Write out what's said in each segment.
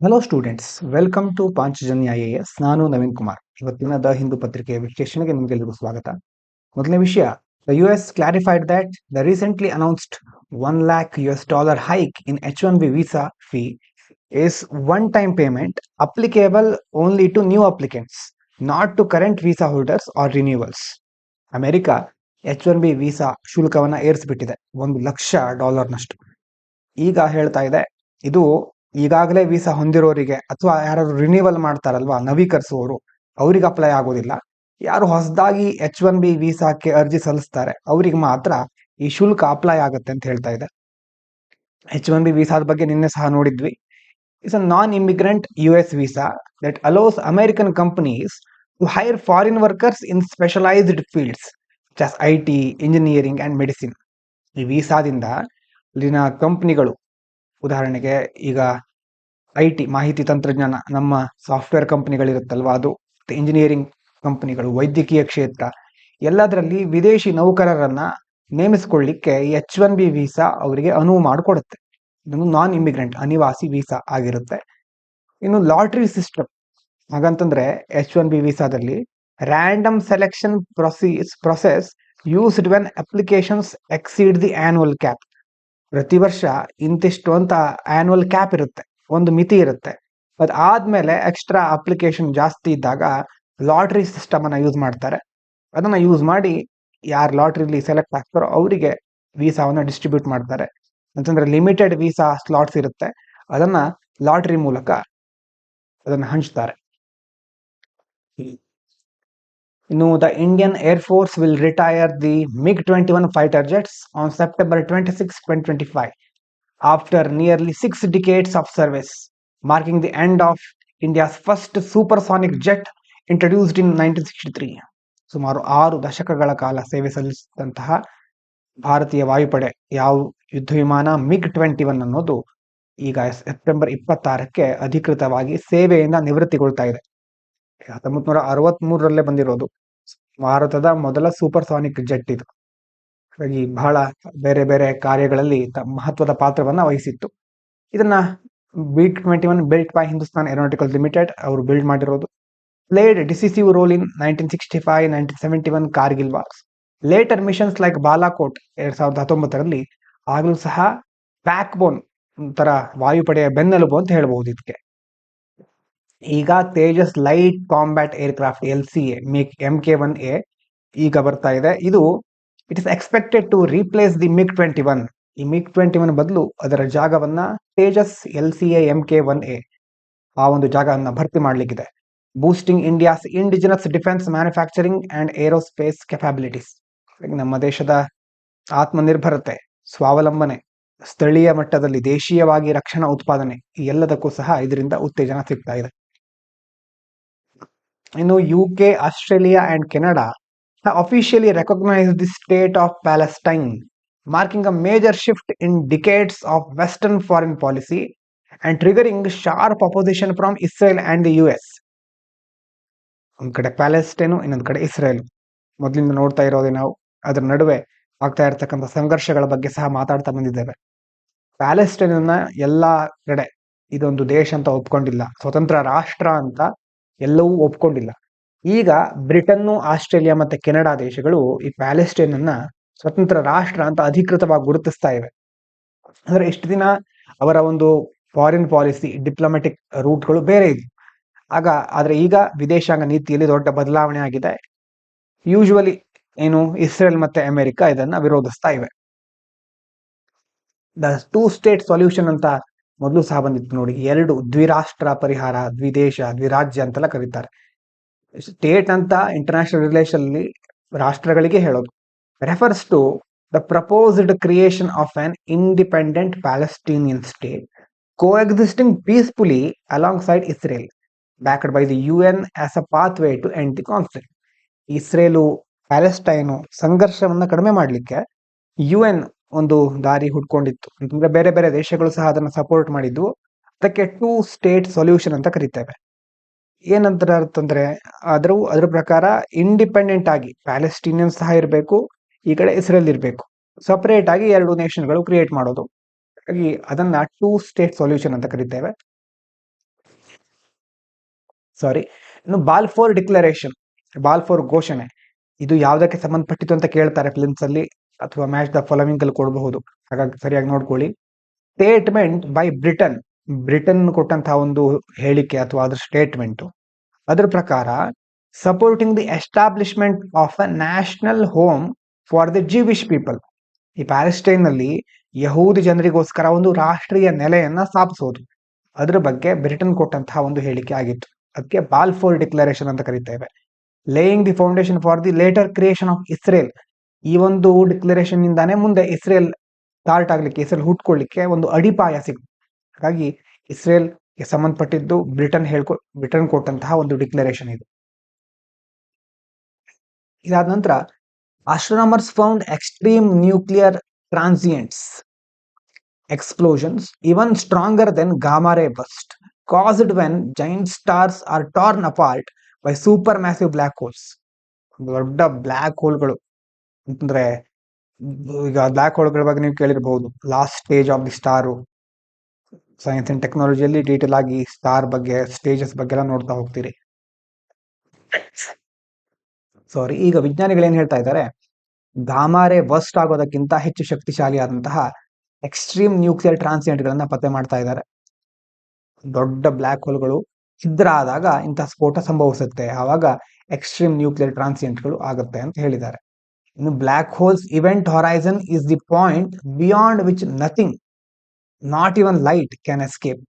Hello students, welcome to Panchajanya IAS. ನಾನು ನವೀನ್ ಕುಮಾರ್. ಇವತ್ತಿನ the Hindu ಪತ್ರಿಕೆಯ ವಿಶ್ಲೇಷಣೆಗೆ ನಿಮಗೆಲ್ಲರಿಗೂ ಸ್ವಾಗತ. ಮೊದಲನೇ ವಿಷಯ, the US clarified that the recently announced $1 lakh hike in H-1B visa fee is one-time payment applicable only to new applicants, not to current visa holders or renewals. America H-1B visa ಶುಲ್ಕವನ್ನು ಏರಿಸಿಬಿಟ್ಟಿದೆ, $1 ಲಕ್ಷ. ಈಗ ಹೇಳ್ತಾ ಇದೆ, ಇದು ಈಗಾಗಲೇ visa ಹೊಂದಿರೋರಿಗೆ ಅಥವಾ ಯಾರು renewal ಮಾಡ್ತಾರಲ್ವಾ, ನವೀಕರಿಸುವವರು, ಅವ್ರಿಗೆ apply ಆಗೋದಿಲ್ಲ. ಯಾರು ಹೊಸದಾಗಿ H-1B ವೀಸಾಕ್ಕೆ ಅರ್ಜಿ ಸಲ್ಲಿಸ್ತಾರೆ ಅವರಿಗೆ ಮಾತ್ರ ಈ ಶುಲ್ಕ ಅಪ್ಲೈ ಆಗುತ್ತೆ ಅಂತ ಹೇಳ್ತಾ ಇದೆ. H-1B ವೀಸಾದ ಬಗ್ಗೆ ನಿನ್ನೆ ಸಹ ನೋಡಿದ್ವಿ. It's a non immigrant US visa that allows American companies to hire foreign workers in specialized fields IT, engineering and medicine. ಈ ವೀಸಾದಿಂದ ಇಲ್ಲಿನ ಕಂಪನಿಗಳು, ಉದಾಹರಣೆಗೆ ಈಗ IT, ಮಾಹಿತಿ ತಂತ್ರಜ್ಞಾನ, ನಮ್ಮ ಸಾಫ್ಟ್ವೇರ್ ಕಂಪನಿಗಳಿರುತ್ತಲ್ವ ಅದು, ಇಂಜಿನಿಯರಿಂಗ್ ಕಂಪನಿಗಳು, ವೈದ್ಯಕೀಯ ಕ್ಷೇತ್ರ, ಎಲ್ಲದರಲ್ಲಿ ವಿದೇಶಿ ನೌಕರರನ್ನ ನೇಮಿಸಿಕೊಳ್ಳಿಕ್ಕೆ ಈ H-1B ವೀಸಾ ಅವರಿಗೆ ಅನುವು ಮಾಡಿಕೊಡುತ್ತೆ. ಇದೊಂದು ನಾನ್ ಇಮಿಗ್ರೆಂಟ್, ಅನಿವಾಸಿ ವೀಸಾ ಆಗಿರುತ್ತೆ. ಇನ್ನು ಲಾಟ್ರಿ ಸಿಸ್ಟಮ್, ಹಾಗಂತಂದ್ರೆ H-1B ವೀಸಾದಲ್ಲಿ random selection process used when applications exceed the annual cap. ಪ್ರತಿ ವರ್ಷ ಇಂತಿಷ್ಟು ಅಂತ ಆನ್ಯುವಲ್ ಕ್ಯಾಪ್ ಇರುತ್ತೆ, ಒಂದು ಮಿತಿ ಇರುತ್ತೆ. ಅದಾದ್ಮೇಲೆ ಎಕ್ಸ್ಟ್ರಾ ಅಪ್ಲಿಕೇಶನ್ ಜಾಸ್ತಿ ಇದ್ದಾಗ ಲಾಟ್ರಿ ಸಿಸ್ಟಮ್ ಅನ್ನ ಯೂಸ್ ಮಾಡ್ತಾರೆ. ಅದನ್ನ ಯೂಸ್ ಮಾಡಿ ಯಾರು ಲಾಟ್ರಿಲಿ ಸೆಲೆಕ್ಟ್ ಆಗ್ತಾರೋ ಅವರಿಗೆ ವೀಸಾವನ್ನ ಡಿಸ್ಟ್ರಿಬ್ಯೂಟ್ ಮಾಡ್ತಾರೆ. ಅಂತಂದ್ರೆ ಲಿಮಿಟೆಡ್ ವೀಸಾ ಸ್ಲಾಟ್ಸ್ ಇರುತ್ತೆ, ಅದನ್ನ ಲಾಟ್ರಿ ಮೂಲಕ ಅದನ್ನ ಹಂಚ್ತಾರೆ. ಇನ್ನು the Indian air force will retire the MiG-21 fighter jets on September 26, 2025 after nearly 6 decades of service, marking the end of India's first supersonic jet introduced in 1963. ಸುಮಾರು 6 ದಶಕಗಳ ಕಾಲ ಸೇವೆ ಸಲ್ಲಿಸಿದಂತಹ ಭಾರತೀಯ ವಾಯುಪಡೆ ಯಾವ ಯುದ್ಧ ವಿಮಾನ MiG-21 ಅನ್ನೋದು ಈಗ ಸೆಪ್ಟೆಂಬರ್ 26ಕ್ಕೆ ಅಧಿಕೃತವಾಗಿ ಸೇವೆಯಿಂದ ನಿವೃತ್ತಿಗೊಳ್ತಾ ಇದೆ. 1963ರಲ್ಲೇ ಬಂದಿರೋದು, ಭಾರತದ ಮೊದಲ ಸೂಪರ್ಸಾನಿಕ್ ಜೆಟ್ ಇದು. ಹಾಗಾಗಿ ಬಹಳ ಬೇರೆ ಬೇರೆ ಕಾರ್ಯಗಳಲ್ಲಿ ಮಹತ್ವದ ಪಾತ್ರವನ್ನ ವಹಿಸಿತ್ತು. ಇದನ್ನ MiG-21 built by Hindustan aeronautical limited ಅವರು ಬಿಲ್ಡ್ ಮಾಡಿರೋದು. Played decisive role in 1965, 1971 Kargil wars. Later missions like Balakot 2019ರಲ್ಲಿ ಆಗಲೂ ಸಹ ಬ್ಯಾಕ್ ಬೋನ್, ಒಂಥರ ವಾಯುಪಡೆಯ ಬೆನ್ನೆಲುಬು ಅಂತ ಹೇಳ್ಬಹುದು ಇದಕ್ಕೆ. ಈಗ Tejas light combat aircraft LCA MK-1A ಈಗ ಬರ್ತಾ ಇದೆ. ಇದು it is expected to replace the MiG-21. ಈ MiG-21 ಬದಲು ಅದರ ಜಾಗವನ್ನ ತೇಜಸ್ LCA MK-1A ಆ ಒಂದು ಜಾಗವನ್ನ ಭರ್ತಿ ಮಾಡಲಿಕ್ಕಿದೆ. Boosting India's indigenous defence manufacturing and aerospace capabilities. ನಮ್ಮ ದೇಶದ ಆತ್ಮನಿರ್ಭರತೆ, ಸ್ವಾವಲಂಬನೆ, ಸ್ಥಳೀಯ ಮಟ್ಟದಲ್ಲಿ ದೇಶೀಯವಾಗಿ ರಕ್ಷಣಾ ಉತ್ಪಾದನೆ, ಈ ಎಲ್ಲದಕ್ಕೂ ಸಹ ಇದರಿಂದ ಉತ್ತೇಜನ ಸಿಗ್ತಾ ಇದೆ. ಇನ್ನು UK, Australia and Canada officially recognized the state of Palestine, marking a major shift in decades of Western foreign policy and triggering sharp opposition from Israel and the US. ಒಂದ್ ಕಡೆ ಪ್ಯಾಲೆಸ್ಟೈನು, ಇನ್ನೊಂದು ಕಡೆ ಇಸ್ರೇಲ್. ಮೊದಲಿಂದ ನೋಡ್ತಾ ಇರೋದೇ ನಾವು. ಅದರ ನಡುವೆ ಆಗ್ತಾ ಇರತಕ್ಕಂಥ ಸಂಘರ್ಷಗಳ ಬಗ್ಗೆ ಸಹ ಮಾತಾಡ್ತಾ ಬಂದಿದ್ದೇವೆ. ಪ್ಯಾಲೆಸ್ಟೈನ್ ಎಲ್ಲಾ ಕಡೆ ಇದೊಂದು ದೇಶ ಅಂತ ಒಪ್ಕೊಂಡಿಲ್ಲ, ಸ್ವತಂತ್ರ ರಾಷ್ಟ್ರ ಅಂತ ಎಲ್ಲವೂ ಒಪ್ಕೊಂಡಿಲ್ಲ. ಈಗ ಬ್ರಿಟನ್ನು, ಆಸ್ಟ್ರೇಲಿಯಾ ಮತ್ತೆ ಕೆನಡಾ ದೇಶಗಳು ಈ ಪ್ಯಾಲೆಸ್ಟೈನ್ ಅನ್ನ ಸ್ವತಂತ್ರ ರಾಷ್ಟ್ರ ಅಂತ ಅಧಿಕೃತವಾಗಿ ಗುರುತಿಸ್ತಾ ಇವೆ. ಅಂದ್ರೆ ಇಷ್ಟು ದಿನ ಅವರ ಒಂದು ಫಾರಿನ್ ಪಾಲಿಸಿ, ಡಿಪ್ಲೊಮ್ಯಾಟಿಕ್ ರೂಟ್ಗಳು ಬೇರೆ ಇದ್ವು. ಆದ್ರೆ ಈಗ ವಿದೇಶಾಂಗ ನೀತಿಯಲ್ಲಿ ದೊಡ್ಡ ಬದಲಾವಣೆ ಆಗಿದೆ. ಯೂಶುವಲಿ ಏನು ಇಸ್ರೇಲ್ ಮತ್ತೆ ಅಮೆರಿಕ ಇದನ್ನ ವಿರೋಧಿಸ್ತಾ ಇವೆ. ದ 2 ಸ್ಟೇಟ್ ಸೊಲ್ಯೂಷನ್ ಅಂತ ಮೊದಲು ಸಹ ಬಂದಿತ್ತು ನೋಡಿ. 2 ದ್ವಿರಾಷ್ಟ್ರ ಪರಿಹಾರ, ದ್ವಿದೇಶ, ದ್ವಿರಾಜ್ಯ ಅಂತೆಲ್ಲ ಕರೀತಾರೆ. ಸ್ಟೇಟ್ ಅಂತ ಇಂಟರ್ನ್ಯಾಷನಲ್ ರಿಲೇಷನ್ ಅಲ್ಲಿ ರಾಷ್ಟ್ರಗಳಿಗೆ ಹೇಳೋದು. Refers to the proposed creation of an independent Palestinian state coexisting peacefully alongside Israel, backed by the UN as a pathway to end the conflict. Israel, Palestine ಸಂಘರ್ಷವನ್ನ ಕಡಿಮೆ ಮಾಡಲಿಕ್ಕೆ UN ಒಂದು ದಾರಿ ಹುಡ್ಕೊಂಡಿತ್ತು. ಅಂತಂದ್ರೆ ಬೇರೆ ಬೇರೆ ದೇಶಗಳು ಸಹ ಅದನ್ನ ಸಪೋರ್ಟ್ ಮಾಡಿದ್ವು. ಅದಕ್ಕೆ 2 ಸ್ಟೇಟ್ ಸೊಲ್ಯೂಷನ್ ಅಂತ ಕರೀತೇವೆ. ಏನಂತ ಅಂತಂದ್ರೆ ಅದ್ರ ಪ್ರಕಾರ ಇಂಡಿಪೆಂಡೆಂಟ್ ಆಗಿ ಪ್ಯಾಲೆಸ್ಟೀನಿಯನ್ ಸಹ ಇರಬೇಕು, ಈ ಕಡೆ ಇಸ್ರೇಲ್ ಇರಬೇಕು, ಸಪರೇಟ್ ಆಗಿ 2 ನೇಷನ್ಗಳು ಕ್ರಿಯೇಟ್ ಮಾಡೋದು. ಹಾಗಾಗಿ ಅದನ್ನ 2 ಸ್ಟೇಟ್ ಸೊಲ್ಯೂಷನ್ ಅಂತ ಕರೀತೇವೆ. ಸಾರಿ. ಇನ್ನು ಬಾಲ್ಫೋರ್ ಡಿಕ್ಲರೇಷನ್, ಬಾಲ್ಫೋರ್ ಘೋಷಣೆ, ಇದು ಯಾವುದಕ್ಕೆ ಸಂಬಂಧಪಟ್ಟಿತ್ತು ಅಂತ ಕೇಳ್ತಾರೆ ಫಿಲಿಮ್ಸ್ ಅಲ್ಲಿ ಅಥವಾ ಮ್ಯಾಚ್ ದ ಫಾಲೋವಿಂಗ್ ಅಲ್ಲಿ ಕೊಡಬಹುದು, ಹಾಗಾಗಿ ಸರಿಯಾಗಿ ನೋಡ್ಕೊಳ್ಳಿ. ಸ್ಟೇಟ್ಮೆಂಟ್ ಬೈ ಬ್ರಿಟನ್, ಬ್ರಿಟನ್ ಕೊಟ್ಟಂತಹ ಒಂದು ಹೇಳಿಕೆ ಅಥವಾ ಅದ್ರ ಸ್ಟೇಟ್ಮೆಂಟ್, ಅದ್ರ ಪ್ರಕಾರ supporting the establishment of a national home for the Jewish people, ಈ ಪ್ಯಾಲೆಸ್ಟೈನ್ ನಲ್ಲಿ ಯಹೂದಿ ಜನರಿಗೋಸ್ಕರ ಒಂದು ರಾಷ್ಟ್ರೀಯ ನೆಲೆಯನ್ನ ಸ್ಥಾಪಿಸೋದು, ಅದ್ರ ಬಗ್ಗೆ ಬ್ರಿಟನ್ ಕೊಟ್ಟಂತಹ ಒಂದು ಹೇಳಿಕೆ ಆಗಿತ್ತು. ಅದಕ್ಕೆ ಬಾಲ್ಫೋರ್ ಡಿಕ್ಲರೇಷನ್ ಅಂತ ಕರೀತೇವೆ. Laying the foundation for the later creation of Israel, ಈ ಒಂದು ಡಿಕ್ಲರೇಷನ್ ಇಂದಾನೆ ಮುಂದೆ ಇಸ್ರೇಲ್ ಸ್ಟಾರ್ಟ್ ಆಗ್ಲಿಕ್ಕೆ, ಇಸ್ರೇಲ್ ಹುಟ್ಕೊಳ್ಳಿಕ್ಕೆ ಒಂದು ಅಡಿಪಾಯ ಸಿಕ್ತು. ಹಾಗಾಗಿ ಇಸ್ರೇಲ್ಗೆ ಸಂಬಂಧಪಟ್ಟಿದ್ದು ಬ್ರಿಟನ್ ಕೊಟ್ಟಂತಹ ಒಂದು ಡಿಕ್ಲರೇಷನ್ ಇದು. ಇದಾದ ನಂತರ astronomers found extreme nuclear transients explosions even stronger than gamma ray burst caused when giant stars are torn apart by supermassive black holes. ದೊಡ್ಡ ಬ್ಲ್ಯಾಕ್ ಹೋಲ್ಗಳು ಅಂತಂದ್ರೆ, ಈಗ ಬ್ಲ್ಯಾಕ್ ಹೋಲ್ಗಳ ಬಗ್ಗೆ ನೀವು ಕೇಳಿರಬಹುದು, last stage of the star. Science and ಟೆಕ್ನಾಲಜಿಯಲ್ಲಿ detail ಆಗಿ ಸ್ಟಾರ್ ಬಗ್ಗೆ, ಸ್ಟೇಜಸ್ ಬಗ್ಗೆ ಎಲ್ಲ ನೋಡ್ತಾ ಹೋಗ್ತೀರಿ. ಸಾರಿ, ಈಗ ವಿಜ್ಞಾನಿಗಳು ಏನ್ ಹೇಳ್ತಾ ಇದ್ದಾರೆ, ಗಾಮಾರೆ ವರ್ಸ್ಟ್ ಆಗೋದಕ್ಕಿಂತ ಹೆಚ್ಚು ಶಕ್ತಿಶಾಲಿಯಾದಂತಹ ಎಕ್ಸ್ಟ್ರೀಮ್ ನ್ಯೂಕ್ಲಿಯರ್ ಟ್ರಾನ್ಸಿಯೆಂಟ್ ಗಳನ್ನ ಪತ್ತೆ ಮಾಡ್ತಾ ಇದ್ದಾರೆ. ದೊಡ್ಡ ಬ್ಲ್ಯಾಕ್ ಹೋಲ್ಗಳು ಛಿದ್ರ ಆದಾಗ ಇಂತಹ ಸ್ಫೋಟ ಸಂಭವಿಸುತ್ತೆ, ಆವಾಗ ಎಕ್ಸ್ಟ್ರೀಮ್ ನ್ಯೂಕ್ಲಿಯರ್ ಟ್ರಾನ್ಸಿಯೆಂಟ್ ಗಳು ಆಗುತ್ತೆ ಅಂತ ಹೇಳಿದ್ದಾರೆ. ಇನ್ನು black holes event horizon is the point beyond which nothing, not even light can escape.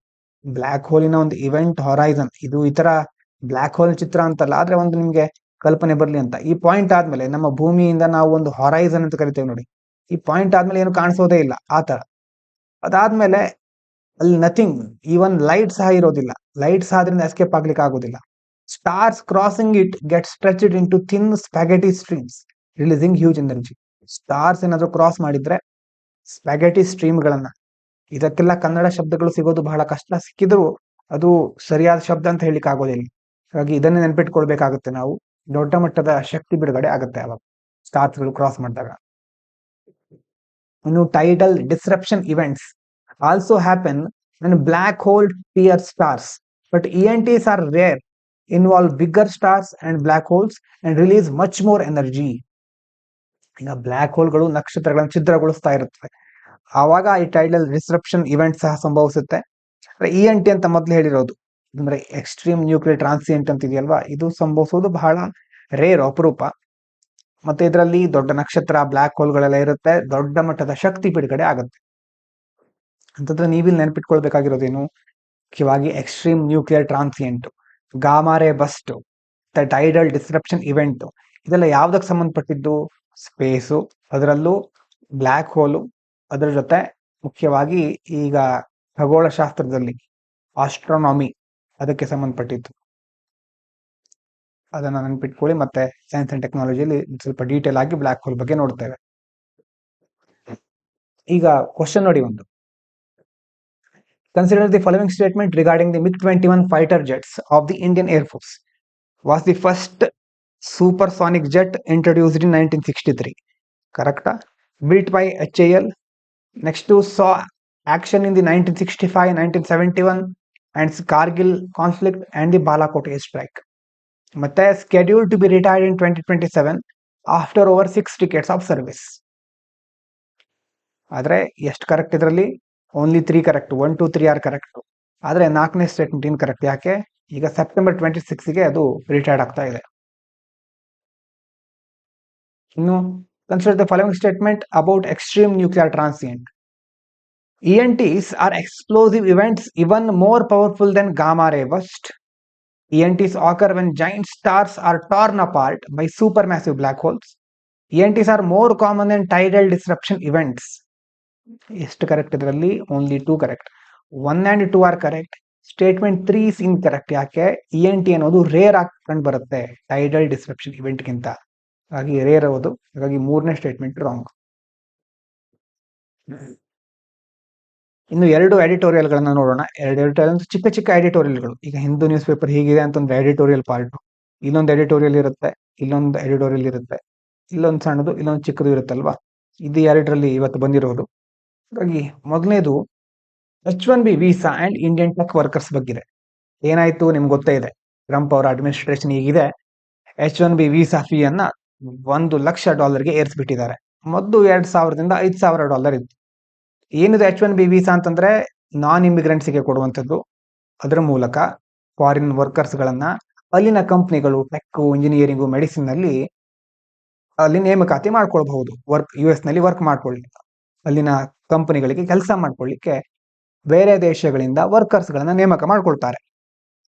Black ಹೋಲಿನ ಒಂದು ಇವೆಂಟ್ ಹೊರೈಸನ್, ಇದು ಈ ತರ ಬ್ಲ್ಯಾಕ್ ಹೋಲ್ ಚಿತ್ರ ಅಂತಲ್ಲ, ಆದ್ರೆ ಒಂದು ನಿಮ್ಗೆ ಕಲ್ಪನೆ ಬರ್ಲಿ ಅಂತ. ಈ ಪಾಯಿಂಟ್ ಆದ್ಮೇಲೆ ನಮ್ಮ ಭೂಮಿಯಿಂದ ನಾವು ಒಂದು ಹೊರೈಸನ್ ಅಂತ ಕರಿತೇವೆ ನೋಡಿ, ಈ ಪಾಯಿಂಟ್ ಆದ್ಮೇಲೆ ಏನು ಕಾಣಿಸೋದೇ ಇಲ್ಲ ಆ ತರ. ಅದಾದ್ಮೇಲೆ ಅಲ್ಲಿ ನಥಿಂಗ್, ಈವನ್ ಲೈಟ್ ಸಹ ಇರೋದಿಲ್ಲ, ಲೈಟ್ ಸಹ ಅದರಿಂದ ಎಸ್ಕೇಪ್ ಆಗ್ಲಿಕ್ಕೆ ಆಗೋದಿಲ್ಲ. Stars crossing it get stretched into thin spaghetti streams releasing huge energy. Stars ಏನಾದ್ರು ಕ್ರಾಸ್ ಮಾಡಿದ್ರೆ ಸ್ಪ್ಯಾಗೆಟಿ ಸ್ಟ್ರೀಮ್ ಗಳನ್ನ, ಇದಕ್ಕೆಲ್ಲ ಕನ್ನಡ ಶಬ್ದಗಳು ಸಿಗೋದು ಬಹಳ ಕಷ್ಟ, ಸಿಕ್ಕಿದ್ರು ಅದು ಸರಿಯಾದ ಶಬ್ದ ಅಂತ ಹೇಳಿಕ್ ಆಗೋದಿಲ್ಲ. ಹಾಗಾಗಿ ಇದನ್ನೇ ನೆನ್ಪಿಟ್ಕೊಳ್ಬೇಕಾಗುತ್ತೆ ನಾವು, ದೊಡ್ಡ ಮಟ್ಟದ ಶಕ್ತಿ ಬಿಡುಗಡೆ ಆಗುತ್ತೆ ಅವಾಗ ಸ್ಟಾರ್ಸ್ ಗಳು ಕ್ರಾಸ್ ಮಾಡಿದಾಗ. ಇನ್ನು tidal disruption events also happen when black hole tear stars, but ENTs are rare, involve bigger stars and black holes and release much more energy. ಈಗ ಬ್ಲ್ಯಾಕ್ ಹೋಲ್ಗಳು ನಕ್ಷತ್ರಗಳನ್ನು ಛಿದ್ರಗೊಳಿಸ್ತಾ ಇರುತ್ತವೆ, ಆವಾಗ ಈ ಟೈಡಲ್ ಡಿಸ್ರಪ್ಷನ್ ಇವೆಂಟ್ ಸಹ ಸಂಭವಿಸುತ್ತೆ. ENT ಅಂತ ಮೊದಲು ಹೇಳಿರೋದು ಅಂದ್ರೆ ಎಕ್ಸ್ಟ್ರೀಮ್ ನ್ಯೂಕ್ಲಿಯರ್ ಟ್ರಾನ್ಸಿಯೆಂಟ್ ಅಂತ ಇದೆಯಲ್ವಾ, ಇದು ಸಂಭವಿಸೋದು ಬಹಳ ರೇರ್, ಅಪರೂಪ. ಮತ್ತೆ ಇದರಲ್ಲಿ ದೊಡ್ಡ ನಕ್ಷತ್ರ, ಬ್ಲ್ಯಾಕ್ ಹೋಲ್ಗಳೆಲ್ಲ ಇರುತ್ತೆ, ದೊಡ್ಡ ಮಟ್ಟದ ಶಕ್ತಿ ಬಿಡುಗಡೆ ಆಗುತ್ತೆ ಅಂತಂದ್ರೆ ನೀವಿಲ್ಲಿ ನೆನಪಿಟ್ಕೊಳ್ಬೇಕಾಗಿರೋದೇನು, ಮುಖ್ಯವಾಗಿ extreme nuclear transient, gamma ray burst, tidal disruption event, ಇದೆಲ್ಲ ಯಾವ್ದಕ್ಕೆ ಸಂಬಂಧಪಟ್ಟಿದ್ದು, ಸ್ಪೇಸು, ಅದರಲ್ಲೂ ಬ್ಲ್ಯಾಕ್ ಹೋಲು, ಅದರ ಜೊತೆ ಮುಖ್ಯವಾಗಿ ಈಗ ಖಗೋಳಶಾಸ್ತ್ರದಲ್ಲಿ ಆಸ್ಟ್ರೋನಾಮಿ ಅದಕ್ಕೆ ಸಂಬಂಧಪಟ್ಟಿತ್ತು. ಅದನ್ನ ನೆನಪಿಟ್ಕೊಳ್ಳಿ. ಮತ್ತೆ ಸೈನ್ಸ್ ಅಂಡ್ ಟೆಕ್ನಾಲಜಿಯಲ್ಲಿ ಸ್ವಲ್ಪ ಡೀಟೇಲ್ ಆಗಿ ಬ್ಲ್ಯಾಕ್ ಹೋಲ್ ಬಗ್ಗೆ ನೋಡ್ತೇವೆ. ಈಗ ಕ್ವಶನ್ ನೋಡಿ ಒಂದು, consider the following statement regarding the MiG-21 fighter jets of the Indian Air Force. Was the first supersonic jet introduced in 1963. Correct? Built by HAL. Next to saw action in the 1965, 1971 and Kargil conflict and the Balakot airstrike. ಮತ್ತೆ scheduled to be retired in 2027 after over 6 decades of service. ಆದ್ರೆ ಎಷ್ಟು correct ಇದರಲ್ಲಿ, only 3 correct, 1 2 3 are correct. ಆದ್ರೆ 4ನೇ statement in correct. ಯಾಕೆ, ಈಗ September 26ಗೆ ಅದು retired ಆಗ್ತಾ ಇದೆ. ಇನ್ನು consider the following statement about extreme nuclear transient. ENTs are explosive events even more powerful than gamma ray burst. ENTs occur when giant stars are torn apart by supermassive black holes. ENTs are more common than tidal disruption events. ಎಷ್ಟು correct ಇದರಲ್ಲಿ, only 2 correct. 1 and 2 are correct. Statement 3 is incorrect. ಯಾಕೆ, ENT ಅನ್ನೋದು rare ಆಗಿ ಕಂಡು ಬರುತ್ತೆ tidal disruption event ಗಿಂತ, ಹಾಗಾಗಿ rare ಅದು, ಹಾಗಾಗಿ 3ನೇ ಸ್ಟೇಟ್ಮೆಂಟ್ ರಾಂಗ್. ಇನ್ನು 2 ಎಡಿಟೋರಿಯಲ್ ಗಳನ್ನ ನೋಡೋಣ. 2 ಎಡಿಟೋರಿಯಲ್ ಚಿಕ್ಕ ಚಿಕ್ಕ ಎಡಿಟೋರಿಯಲ್ಗಳು. ಈಗ ಹಿಂದೂ ನ್ಯೂಸ್ ಪೇಪರ್ ಹೀಗಿದೆ ಅಂತಂದ್ರೆ ಎಡಿಟೋರಿಯಲ್ ಪಾರ್ಟ್, ಇಲ್ಲೊಂದು ಎಡಿಟೋರಿಯಲ್ ಇರುತ್ತೆ, ಇಲ್ಲೊಂದು ಎಡಿಟೋರಿಯಲ್ ಇರುತ್ತೆ, ಇಲ್ಲೊಂದು ಸಣ್ಣದು, ಇಲ್ಲೊಂದು ಚಿಕ್ಕದು ಇರುತ್ತಲ್ವಾ. ಇದು 2ರಲ್ಲಿ ಇವತ್ತು ಬಂದಿರೋದು. ಹಾಗಾಗಿ ಮೊದಲನೇದು H1B visa and Indian tech workers ಬಗ್ಗೆ. ಏನಾಯ್ತು ನಿಮ್ಗೆ ಗೊತ್ತೇ ಇದೆ, ಟ್ರಂಪ್ ಅವರ ಅಡ್ಮಿನಿಸ್ಟ್ರೇಷನ್ ಈಗಿದೆ H1B ವೀಸಾ ಫೀ ಅನ್ನ $1,00,000 ಏರಿಸ್ಬಿಟ್ಟಿದ್ದಾರೆ. ಮೊದಲು $2,000 ಇತ್ತು. ಏನಿದೆ H1B ವೀಸಾ ಅಂತಂದ್ರೆ ನಾನ್ ಇಮಿಗ್ರೆಂಟ್ಸ್ಗೆ ಕೊಡುವಂಥದ್ದು. ಅದರ ಮೂಲಕ ಫಾರಿನ್ ವರ್ಕರ್ಸ್ಗಳನ್ನ ಅಲ್ಲಿನ ಕಂಪ್ನಿಗಳು ಟೆಕ್, ಇಂಜಿನಿಯರಿಂಗು, ಮೆಡಿಸಿನ್ ಅಲ್ಲಿ ನೇಮಕಾತಿ ಮಾಡ್ಕೊಳ್ಬಹುದು. US ನಲ್ಲಿ ವರ್ಕ್ ಮಾಡ್ಕೊಳ್ಳಿ, ಅಲ್ಲಿನ ಕಂಪನಿಗಳಿಗೆ ಕೆಲಸ ಮಾಡ್ಕೊಳ್ಳಿಕ್ಕೆ ಬೇರೆ ದೇಶಗಳಿಂದ ವರ್ಕರ್ಸ್ಗಳನ್ನ ನೇಮಕ ಮಾಡ್ಕೊಳ್ತಾರೆ.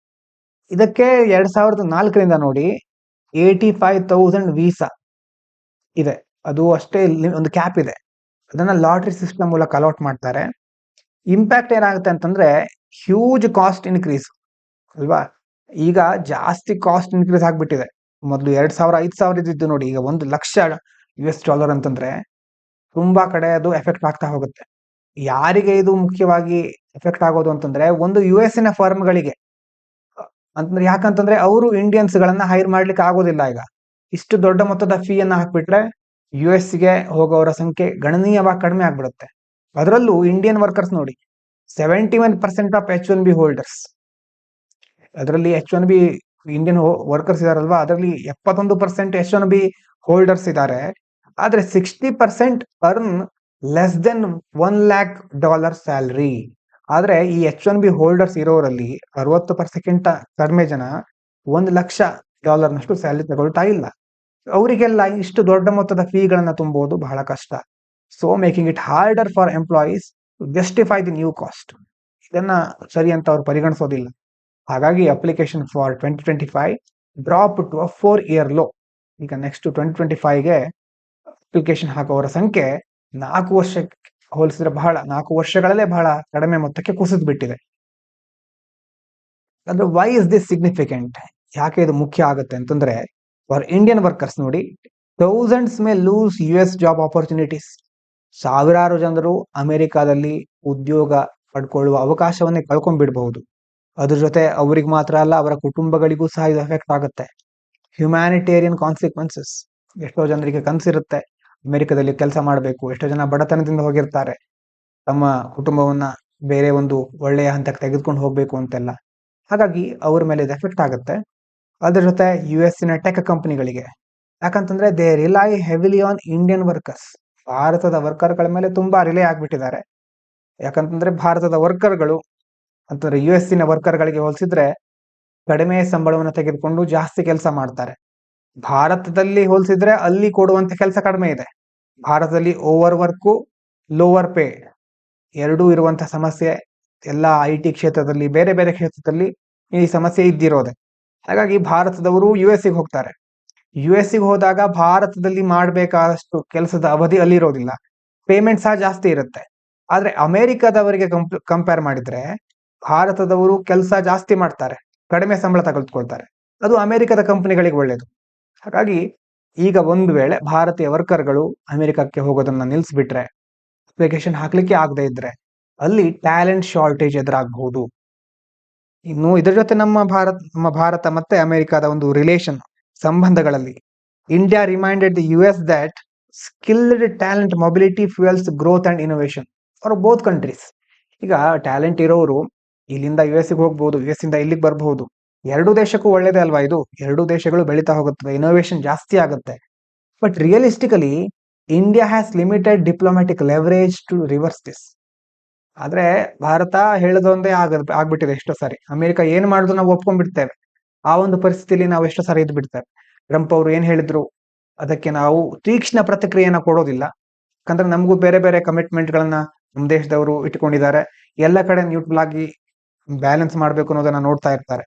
ಇದಕ್ಕೆ 2004ರಿಂದ ನೋಡಿ 85,000 ವೀಸಾ ಇದೆ. ಅದು ಅಷ್ಟೇ, ಒಂದು ಕ್ಯಾಪ್ ಇದೆ. ಅದನ್ನ ಲಾಟ್ರಿ ಸಿಸ್ಟಮ್ ಮೂಲಕ ಅಲಾಟ್ ಮಾಡ್ತಾರೆ. ಇಂಪ್ಯಾಕ್ಟ್ ಏನಾಗುತ್ತೆ ಅಂತಂದ್ರೆ ಹ್ಯೂಜ್ ಕಾಸ್ಟ್ ಇನ್ಕ್ರೀಸ್ ಅಲ್ವಾ. ಈಗ ಜಾಸ್ತಿ ಕಾಸ್ಟ್ ಇನ್ಕ್ರೀಸ್ ಆಗ್ಬಿಟ್ಟಿದೆ. ಮೊದಲು 2,000 5,000 ಇದ್ದಿದ್ದು ನೋಡಿ ಈಗ $1,00,000 ಅಂತಂದ್ರೆ ತುಂಬಾ ಕಡೆ ಅದು ಎಫೆಕ್ಟ್ ಆಗ್ತಾ ಹೋಗುತ್ತೆ. ಯಾರಿಗೆ ಇದು ಮುಖ್ಯವಾಗಿ ಎಫೆಕ್ಟ್ ಆಗೋದು ಅಂತಂದ್ರೆ ಒಂದು US ಫರ್ಮ್ಗಳಿಗೆ ಅಂತಂದ್ರೆ, ಯಾಕಂತಂದ್ರೆ ಅವರು ಇಂಡಿಯನ್ಸ್ ಗಳನ್ನ ಹೈರ್ ಮಾಡ್ಲಿಕ್ಕೆ ಆಗೋದಿಲ್ಲ. ಈಗ ಇಷ್ಟು ದೊಡ್ಡ ಮೊತ್ತದ ಫೀ ಅನ್ನ ಹಾಕ್ಬಿಟ್ರೆ US ಹೋಗೋರ ಸಂಖ್ಯೆ ಗಣನೀಯವಾಗಿ ಕಡಿಮೆ ಆಗ್ಬಿಡುತ್ತೆ. ಅದರಲ್ಲೂ ಇಂಡಿಯನ್ ವರ್ಕರ್ಸ್ ನೋಡಿ 71% ಆಫ್ H1B ಹೋಲ್ಡರ್ಸ್. ಅದರಲ್ಲಿ H1B ಇಂಡಿಯನ್ ವರ್ಕರ್ಸ್ ಇದಾರಲ್ವಾ, ಅದರಲ್ಲಿ 71% H1B ಹೋಲ್ಡರ್ಸ್ ಇದ್ದಾರೆ. ಆದ್ರೆ 60% ಅರ್ನ್ ಲೆಸ್ ದೆನ್ $1,00,000 ಸ್ಯಾಲರಿ. ಆದ್ರೆ ಈ H1B ಹೋಲ್ಡರ್ಸ್ ಇರೋರಲ್ಲಿ 60% ಕಡಿಮೆ ಜನ $1,00,000 ನಷ್ಟು ಸ್ಯಾಲರಿ ತಗೊಳ್ತಾ ಇಲ್ಲ. ಅವರಿಗೆಲ್ಲ ಇಷ್ಟು ದೊಡ್ಡ ಮೊತ್ತದ ಫೀಗಳನ್ನ ತುಂಬುವುದು ಬಹಳ ಕಷ್ಟ. So making it harder for employees to justify the new cost. ಇದನ್ನ ಸರಿ ಅಂತ ಅವ್ರು ಪರಿಗಣಿಸೋದಿಲ್ಲ. ಹಾಗಾಗಿ application for 2025 drop to 4-year low. ಈಗ ನೆಕ್ಸ್ಟ್ 2025ಗೆ ಅಪ್ಲಿಕೇಶನ್ ಹಾಕುವವರ ಸಂಖ್ಯೆ 4 ವರ್ಷಕ್ಕೆ ಹೋಲಿಸಿದ್ರೆ 4 ವರ್ಷಗಳಲ್ಲೇ ಬಹಳ ಕಡಿಮೆ ಮೊತ್ತಕ್ಕೆ ಕುಸಿದು ಬಿಟ್ಟಿದೆ. ಅಂದ್ರೆ ವೈ ಇಸ್ ದಿಸ್ ಸಿಗ್ನಿಫಿಕೆಂಟ್? ಯಾಕೆ ಇದು ಮುಖ್ಯ ಆಗುತ್ತೆ ಅಂತಂದ್ರೆ, ಫಾರ್ ಇಂಡಿಯನ್ ವರ್ಕರ್ಸ್ ನೋಡಿ, thousands May loose US job opportunities. ಸಾವಿರಾರು ಜನರು ಅಮೆರಿಕಾದಲ್ಲಿ ಉದ್ಯೋಗ ಪಡ್ಕೊಳ್ಳುವ ಅವಕಾಶವನ್ನೇ ಕಳ್ಕೊಂಡ್ಬಿಡ್ಬಹುದು. ಅದ್ರ ಜೊತೆ ಅವ್ರಿಗೆ ಮಾತ್ರ ಅಲ್ಲ, ಅವರ ಕುಟುಂಬಗಳಿಗೂ ಸಹ ಇದು ಎಫೆಕ್ಟ್ ಆಗುತ್ತೆ. Humanitarian consequences. ಎಷ್ಟೋ ಜನರಿಗೆ ಕನಸಿರುತ್ತೆ ಅಮೆರಿಕದಲ್ಲಿ ಕೆಲಸ ಮಾಡಬೇಕು. ಎಷ್ಟೋ ಜನ ಬಡತನದಿಂದ ಹೋಗಿರ್ತಾರೆ, ತಮ್ಮ ಕುಟುಂಬವನ್ನ ಬೇರೆ ಒಂದು ಒಳ್ಳೆಯ ಹಂತಕ್ಕೆ ತೆಗೆದುಕೊಂಡು ಹೋಗ್ಬೇಕು ಅಂತೆಲ್ಲ. ಹಾಗಾಗಿ ಅವ್ರ ಮೇಲೆ ಇದು ಎಫೆಕ್ಟ್ ಆಗುತ್ತೆ. ಅದ್ರ ಜೊತೆ US ಟೆಕ್ ಕಂಪನಿಗಳಿಗೆ, ಯಾಕಂತಂದ್ರೆ they rely heavily on Indian workers. ಭಾರತದ ವರ್ಕರ್ಗಳ ಮೇಲೆ ತುಂಬಾ ರಿಲೈ ಆಗ್ಬಿಟ್ಟಿದ್ದಾರೆ. ಯಾಕಂತಂದ್ರೆ ಭಾರತದ ವರ್ಕರ್ಗಳು ಅಂತಂದ್ರೆ US ವರ್ಕರ್ಗಳಿಗೆ ಹೋಲಿಸಿದ್ರೆ ಕಡಿಮೆ ಸಂಬಳವನ್ನು ತೆಗೆದುಕೊಂಡು ಜಾಸ್ತಿ ಕೆಲಸ ಮಾಡ್ತಾರೆ. ಭಾರತದಲ್ಲಿ ಹೋಲಿಸಿದ್ರೆ ಅಲ್ಲಿ ಕೊಡುವಂತ ಕೆಲಸ ಕಡಿಮೆ ಇದೆ. ಭಾರತದಲ್ಲಿ ಓವರ್ ವರ್ಕು, ಲೋವರ್ ಪೇ ಎರಡೂ ಇರುವಂತಹ ಸಮಸ್ಯೆ ಎಲ್ಲ IT ಕ್ಷೇತ್ರದಲ್ಲಿ, ಬೇರೆ ಬೇರೆ ಕ್ಷೇತ್ರದಲ್ಲಿ ಈ ಸಮಸ್ಯೆ ಇದ್ದಿರೋದೆ. ಹಾಗಾಗಿ ಭಾರತದವರು US ಹೋಗ್ತಾರೆ. US ಹೋದಾಗ ಭಾರತದಲ್ಲಿ ಮಾಡಬೇಕಾದಷ್ಟು ಕೆಲಸದ ಅವಧಿ ಅಲ್ಲಿರೋದಿಲ್ಲ, ಪೇಮೆಂಟ್ ಸಹ ಜಾಸ್ತಿ ಇರುತ್ತೆ. ಆದ್ರೆ ಅಮೆರಿಕದವರಿಗೆ ಕಂಪೇರ್ ಮಾಡಿದ್ರೆ ಭಾರತದವರು ಕೆಲಸ ಜಾಸ್ತಿ ಮಾಡ್ತಾರೆ, ಕಡಿಮೆ ಸಂಬಳ ತೆಗೆದುಕೊಳ್ತಾರೆ. ಅದು ಅಮೆರಿಕದ ಕಂಪನಿಗಳಿಗೆ ಒಳ್ಳೇದು. ಹಾಗಾಗಿ ಈಗ ಒಂದು ವೇಳೆ ಭಾರತೀಯ ವರ್ಕರ್ಗಳು ಅಮೆರಿಕಕ್ಕೆ ಹೋಗೋದನ್ನ ನಿಲ್ಲಿಸ್ಬಿಟ್ರೆ, ಅಪ್ಲಿಕೇಶನ್ ಹಾಕ್ಲಿಕ್ಕೆ ಆಗದೆ ಇದ್ರೆ ಅಲ್ಲಿ ಟ್ಯಾಲೆಂಟ್ ಶಾರ್ಟೇಜ್ ಎದುರಾಗಬಹುದು. ಇನ್ನು ಇದರ ಜೊತೆ ನಮ್ಮ ಭಾರತ ಮತ್ತೆ ಅಮೆರಿಕದ ಒಂದು ರಿಲೇಷನ್, ಸಂಬಂಧಗಳಲ್ಲಿ India reminded the US that skilled talent mobility fuels growth and innovation for both countries. ಈಗ ಟ್ಯಾಲೆಂಟ್ ಇರೋರು ಇಲ್ಲಿಂದ US ಹೋಗ್ಬಹುದು, US ಇಂದ ಇಲ್ಲಿಗೆ ಬರಬಹುದು. ಎರಡೂ ದೇಶಕ್ಕೂ ಒಳ್ಳೇದೇ ಅಲ್ವಾ ಇದು. ಎರಡೂ ದೇಶಗಳು ಬೆಳೀತಾ ಹೋಗುತ್ತದೆ, ಇನೋವೇಷನ್ ಜಾಸ್ತಿ ಆಗುತ್ತೆ. But realistically India has limited diplomatic leverage to reverse this. ಆದ್ರೆ ಭಾರತ ಹೇಳದೊಂದೇ ಆಗ್ಬಿಟ್ಟಿದೆ ಎಷ್ಟೋ ಸಾರಿ. ಅಮೆರಿಕ ಏನ್ ಮಾಡಿದ್ರು ನಾವು ಒಪ್ಕೊಂಡ್ಬಿಡ್ತೇವೆ. ಆ ಒಂದು ಪರಿಸ್ಥಿತಿಯಲ್ಲಿ ನಾವು ಎಷ್ಟೋ ಸಾರಿ ಇದ್ದು ಬಿಡ್ತೇವೆ. ಟ್ರಂಪ್ ಅವರು ಏನ್ ಹೇಳಿದ್ರು ಅದಕ್ಕೆ ನಾವು ತೀಕ್ಷ್ಣ ಪ್ರತಿಕ್ರಿಯೆಯನ್ನ ಕೊಡೋದಿಲ್ಲ. ಯಾಕಂದ್ರೆ ನಮಗೂ ಬೇರೆ ಬೇರೆ ಕಮಿಟ್ಮೆಂಟ್ ಗಳನ್ನ ನಮ್ಮ ದೇಶದವರು ಇಟ್ಕೊಂಡಿದ್ದಾರೆ. ಎಲ್ಲ ಕಡೆ ನ್ಯೂಟ್ರಲ್ ಆಗಿ ಬ್ಯಾಲೆನ್ಸ್ ಮಾಡ್ಬೇಕು ಅನ್ನೋದನ್ನ ನೋಡ್ತಾ ಇರ್ತಾರೆ.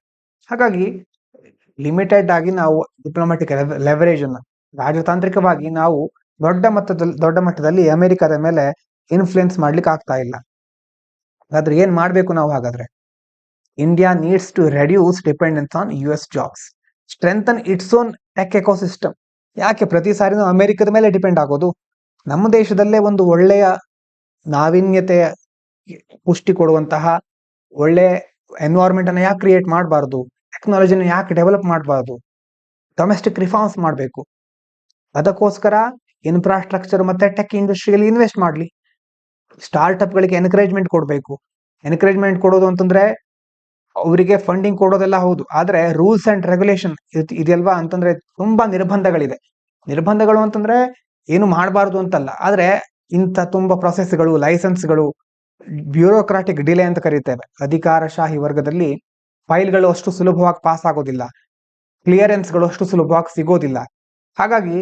ಹಾಗಾಗಿ ಲಿಮಿಟೆಡ್ ಆಗಿ ನಾವು ಡಿಪ್ಲೊಮ್ಯಾಟಿಕ್ ಲೆವರೇಜ್ ಅನ್ನ, ರಾಜತಾಂತ್ರಿಕವಾಗಿ ನಾವು ದೊಡ್ಡ ಮಟ್ಟದಲ್ಲಿ ಅಮೆರಿಕದ ಮೇಲೆ ಇನ್ಫ್ಲುಯೆನ್ಸ್ ಮಾಡ್ಲಿಕ್ಕೆ ಆಗ್ತಾ ಇಲ್ಲ. ಹಾಗಾದ್ರೆ ಏನ್ ಮಾಡ್ಬೇಕು ನಾವು? ಹಾಗಾದ್ರೆ India needs to reduce dependence on US jobs, strengthen its own tech ecosystem. ಯಾಕೆ ಪ್ರತಿ ಸಾರಿನೂ ಅಮೆರಿಕದ ಮೇಲೆ ಡಿಪೆಂಡ್ ಆಗೋದು? ನಮ್ಮ ದೇಶದಲ್ಲೇ ಒಂದು ಒಳ್ಳೆಯ ನಾವೀನ್ಯತೆಯ ಪುಷ್ಟಿ ಕೊಡುವಂತಹ ಒಳ್ಳೆ ಎನ್ವೈರನ್ಮೆಂಟ್ ಅನ್ನ ಯಾಕೆ ಕ್ರಿಯೇಟ್ ಮಾಡಬಾರ್ದು? ಟೆಕ್ನಾಲಜಿನ ಯಾಕೆ ಡೆವಲಪ್ ಮಾಡಬಾರ್ದು? ಡೊಮೆಸ್ಟಿಕ್ ರಿಫಾರ್ಮ್ಸ್ ಮಾಡಬೇಕು. ಅದಕ್ಕೋಸ್ಕರ ಇನ್ಫ್ರಾಸ್ಟ್ರಕ್ಚರ್ ಮತ್ತೆ ಟೆಕ್ ಇಂಡಸ್ಟ್ರಿಯಲ್ಲಿ ಇನ್ವೆಸ್ಟ್ ಮಾಡಲಿ. ಸ್ಟಾರ್ಟ್ಅಪ್ ಗಳಿಗೆ ಎನ್ಕರೇಜ್ಮೆಂಟ್ ಕೊಡಬೇಕು. ಎನ್ಕರೇಜ್ಮೆಂಟ್ ಕೊಡೋದು ಅಂತಂದ್ರೆ ಅವರಿಗೆ ಫಂಡಿಂಗ್ ಕೊಡೋದೆಲ್ಲ ಹೌದು, ಆದ್ರೆ ರೂಲ್ಸ್ ಅಂಡ್ ರೆಗ್ಯುಲೇಷನ್ ಇದೆಯಲ್ವಾ ಅಂತಂದ್ರೆ ತುಂಬಾ ನಿರ್ಬಂಧಗಳಿದೆ. ನಿರ್ಬಂಧಗಳು ಅಂತಂದ್ರೆ ಏನು ಮಾಡಬಾರ್ದು ಅಂತಲ್ಲ, ಆದ್ರೆ ಇಂಥ ತುಂಬಾ ಪ್ರೊಸೆಸ್ಗಳು, ಲೈಸೆನ್ಸ್ಗಳು, ಬ್ಯೂರೋಕ್ರಾಟಿಕ್ ಡಿಲೇ ಅಂತ ಕರೀತೇವೆ. ಅಧಿಕಾರಶಾಹಿ ವರ್ಗದಲ್ಲಿ ಫೈಲ್ಗಳು ಅಷ್ಟು ಸುಲಭವಾಗಿ ಪಾಸ್ ಆಗೋದಿಲ್ಲ, ಕ್ಲಿಯರೆನ್ಸ್ಗಳು ಅಷ್ಟು ಸುಲಭವಾಗಿ ಸಿಗೋದಿಲ್ಲ. ಹಾಗಾಗಿ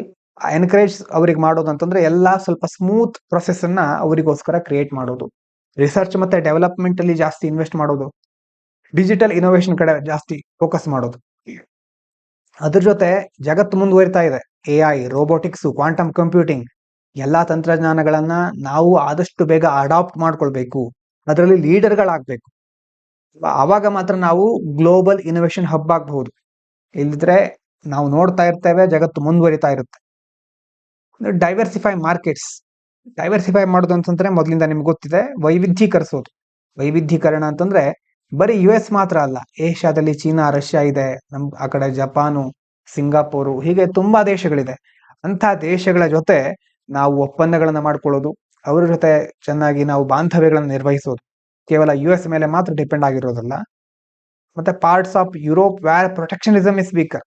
ಎನ್ಕರೇಜ್ ಅವ್ರಿಗೆ ಮಾಡೋದು ಅಂತಂದ್ರೆ ಎಲ್ಲಾ ಸ್ವಲ್ಪ ಸ್ಮೂತ್ ಪ್ರೊಸೆಸ್ ಅನ್ನ ಅವರಿಗೋಸ್ಕರ ಕ್ರಿಯೇಟ್ ಮಾಡೋದು, ರಿಸರ್ಚ್ ಮತ್ತೆ ಡೆವಲಪ್ಮೆಂಟ್ ಅಲ್ಲಿ ಜಾಸ್ತಿ ಇನ್ವೆಸ್ಟ್ ಮಾಡೋದು, ಡಿಜಿಟಲ್ ಇನೋವೇಷನ್ ಕಡೆ ಜಾಸ್ತಿ ಫೋಕಸ್ ಮಾಡೋದು. ಅದ್ರ ಜೊತೆ ಜಗತ್ತು ಮುಂದುವರಿತಾ ಇದೆ, AI, ರೋಬೋಟಿಕ್ಸ್, ಕ್ವಾಂಟಮ್ ಕಂಪ್ಯೂಟಿಂಗ್, ಎಲ್ಲಾ ತಂತ್ರಜ್ಞಾನಗಳನ್ನ ನಾವು ಆದಷ್ಟು ಬೇಗ ಅಡಾಪ್ಟ್ ಮಾಡ್ಕೊಳ್ಬೇಕು, ಅದರಲ್ಲಿ ಲೀಡರ್ಗಳಾಗಬೇಕು. ಆವಾಗ ಮಾತ್ರ ನಾವು ಗ್ಲೋಬಲ್ ಇನೋವೇಷನ್ ಹಬ್ ಆಗಬಹುದು. ಇಲ್ಲದ್ರೆ ನಾವು ನೋಡ್ತಾ ಇರ್ತೇವೆ ಜಗತ್ತು ಮುಂದುವರಿತಾ ಇರುತ್ತೆ. ಡೈವರ್ಸಿಫೈ ಮಾರ್ಕೆಟ್ಸ್, ಡೈವರ್ಸಿಫೈ ಮಾಡೋದು ಅಂತಂದ್ರೆ ಮೊದಲಿಂದ ನಿಮ್ಗೆ ಗೊತ್ತಿದೆ, ವೈವಿಧ್ಯೀಕರಿಸೋದು. ವೈವಿಧ್ಯೀಕರಣ ಅಂತಂದ್ರೆ ಬರೀ US ಮಾತ್ರ ಅಲ್ಲ, ಏಷ್ಯಾದಲ್ಲಿ ಚೀನಾ, ರಷ್ಯಾ ಇದೆ, ನಮ್ ಆ ಕಡೆ ಜಪಾನು, ಸಿಂಗಾಪುರು, ಹೀಗೆ ತುಂಬಾ ದೇಶಗಳಿದೆ. ಅಂತ ದೇಶಗಳ ಜೊತೆ ನಾವು ಒಪ್ಪಂದಗಳನ್ನ ಮಾಡ್ಕೊಳ್ಳೋದು, ಅವರ ಜೊತೆ ಚೆನ್ನಾಗಿ ನಾವು ಬಾಂಧವ್ಯಗಳನ್ನು ನಿರ್ವಹಿಸೋದು, ಕೇವಲ US ಮೇಲೆ ಮಾತ್ರ ಡಿಪೆಂಡ್ ಆಗಿರೋದಲ್ಲ. ಮತ್ತೆ parts of Europe where protectionism is weaker,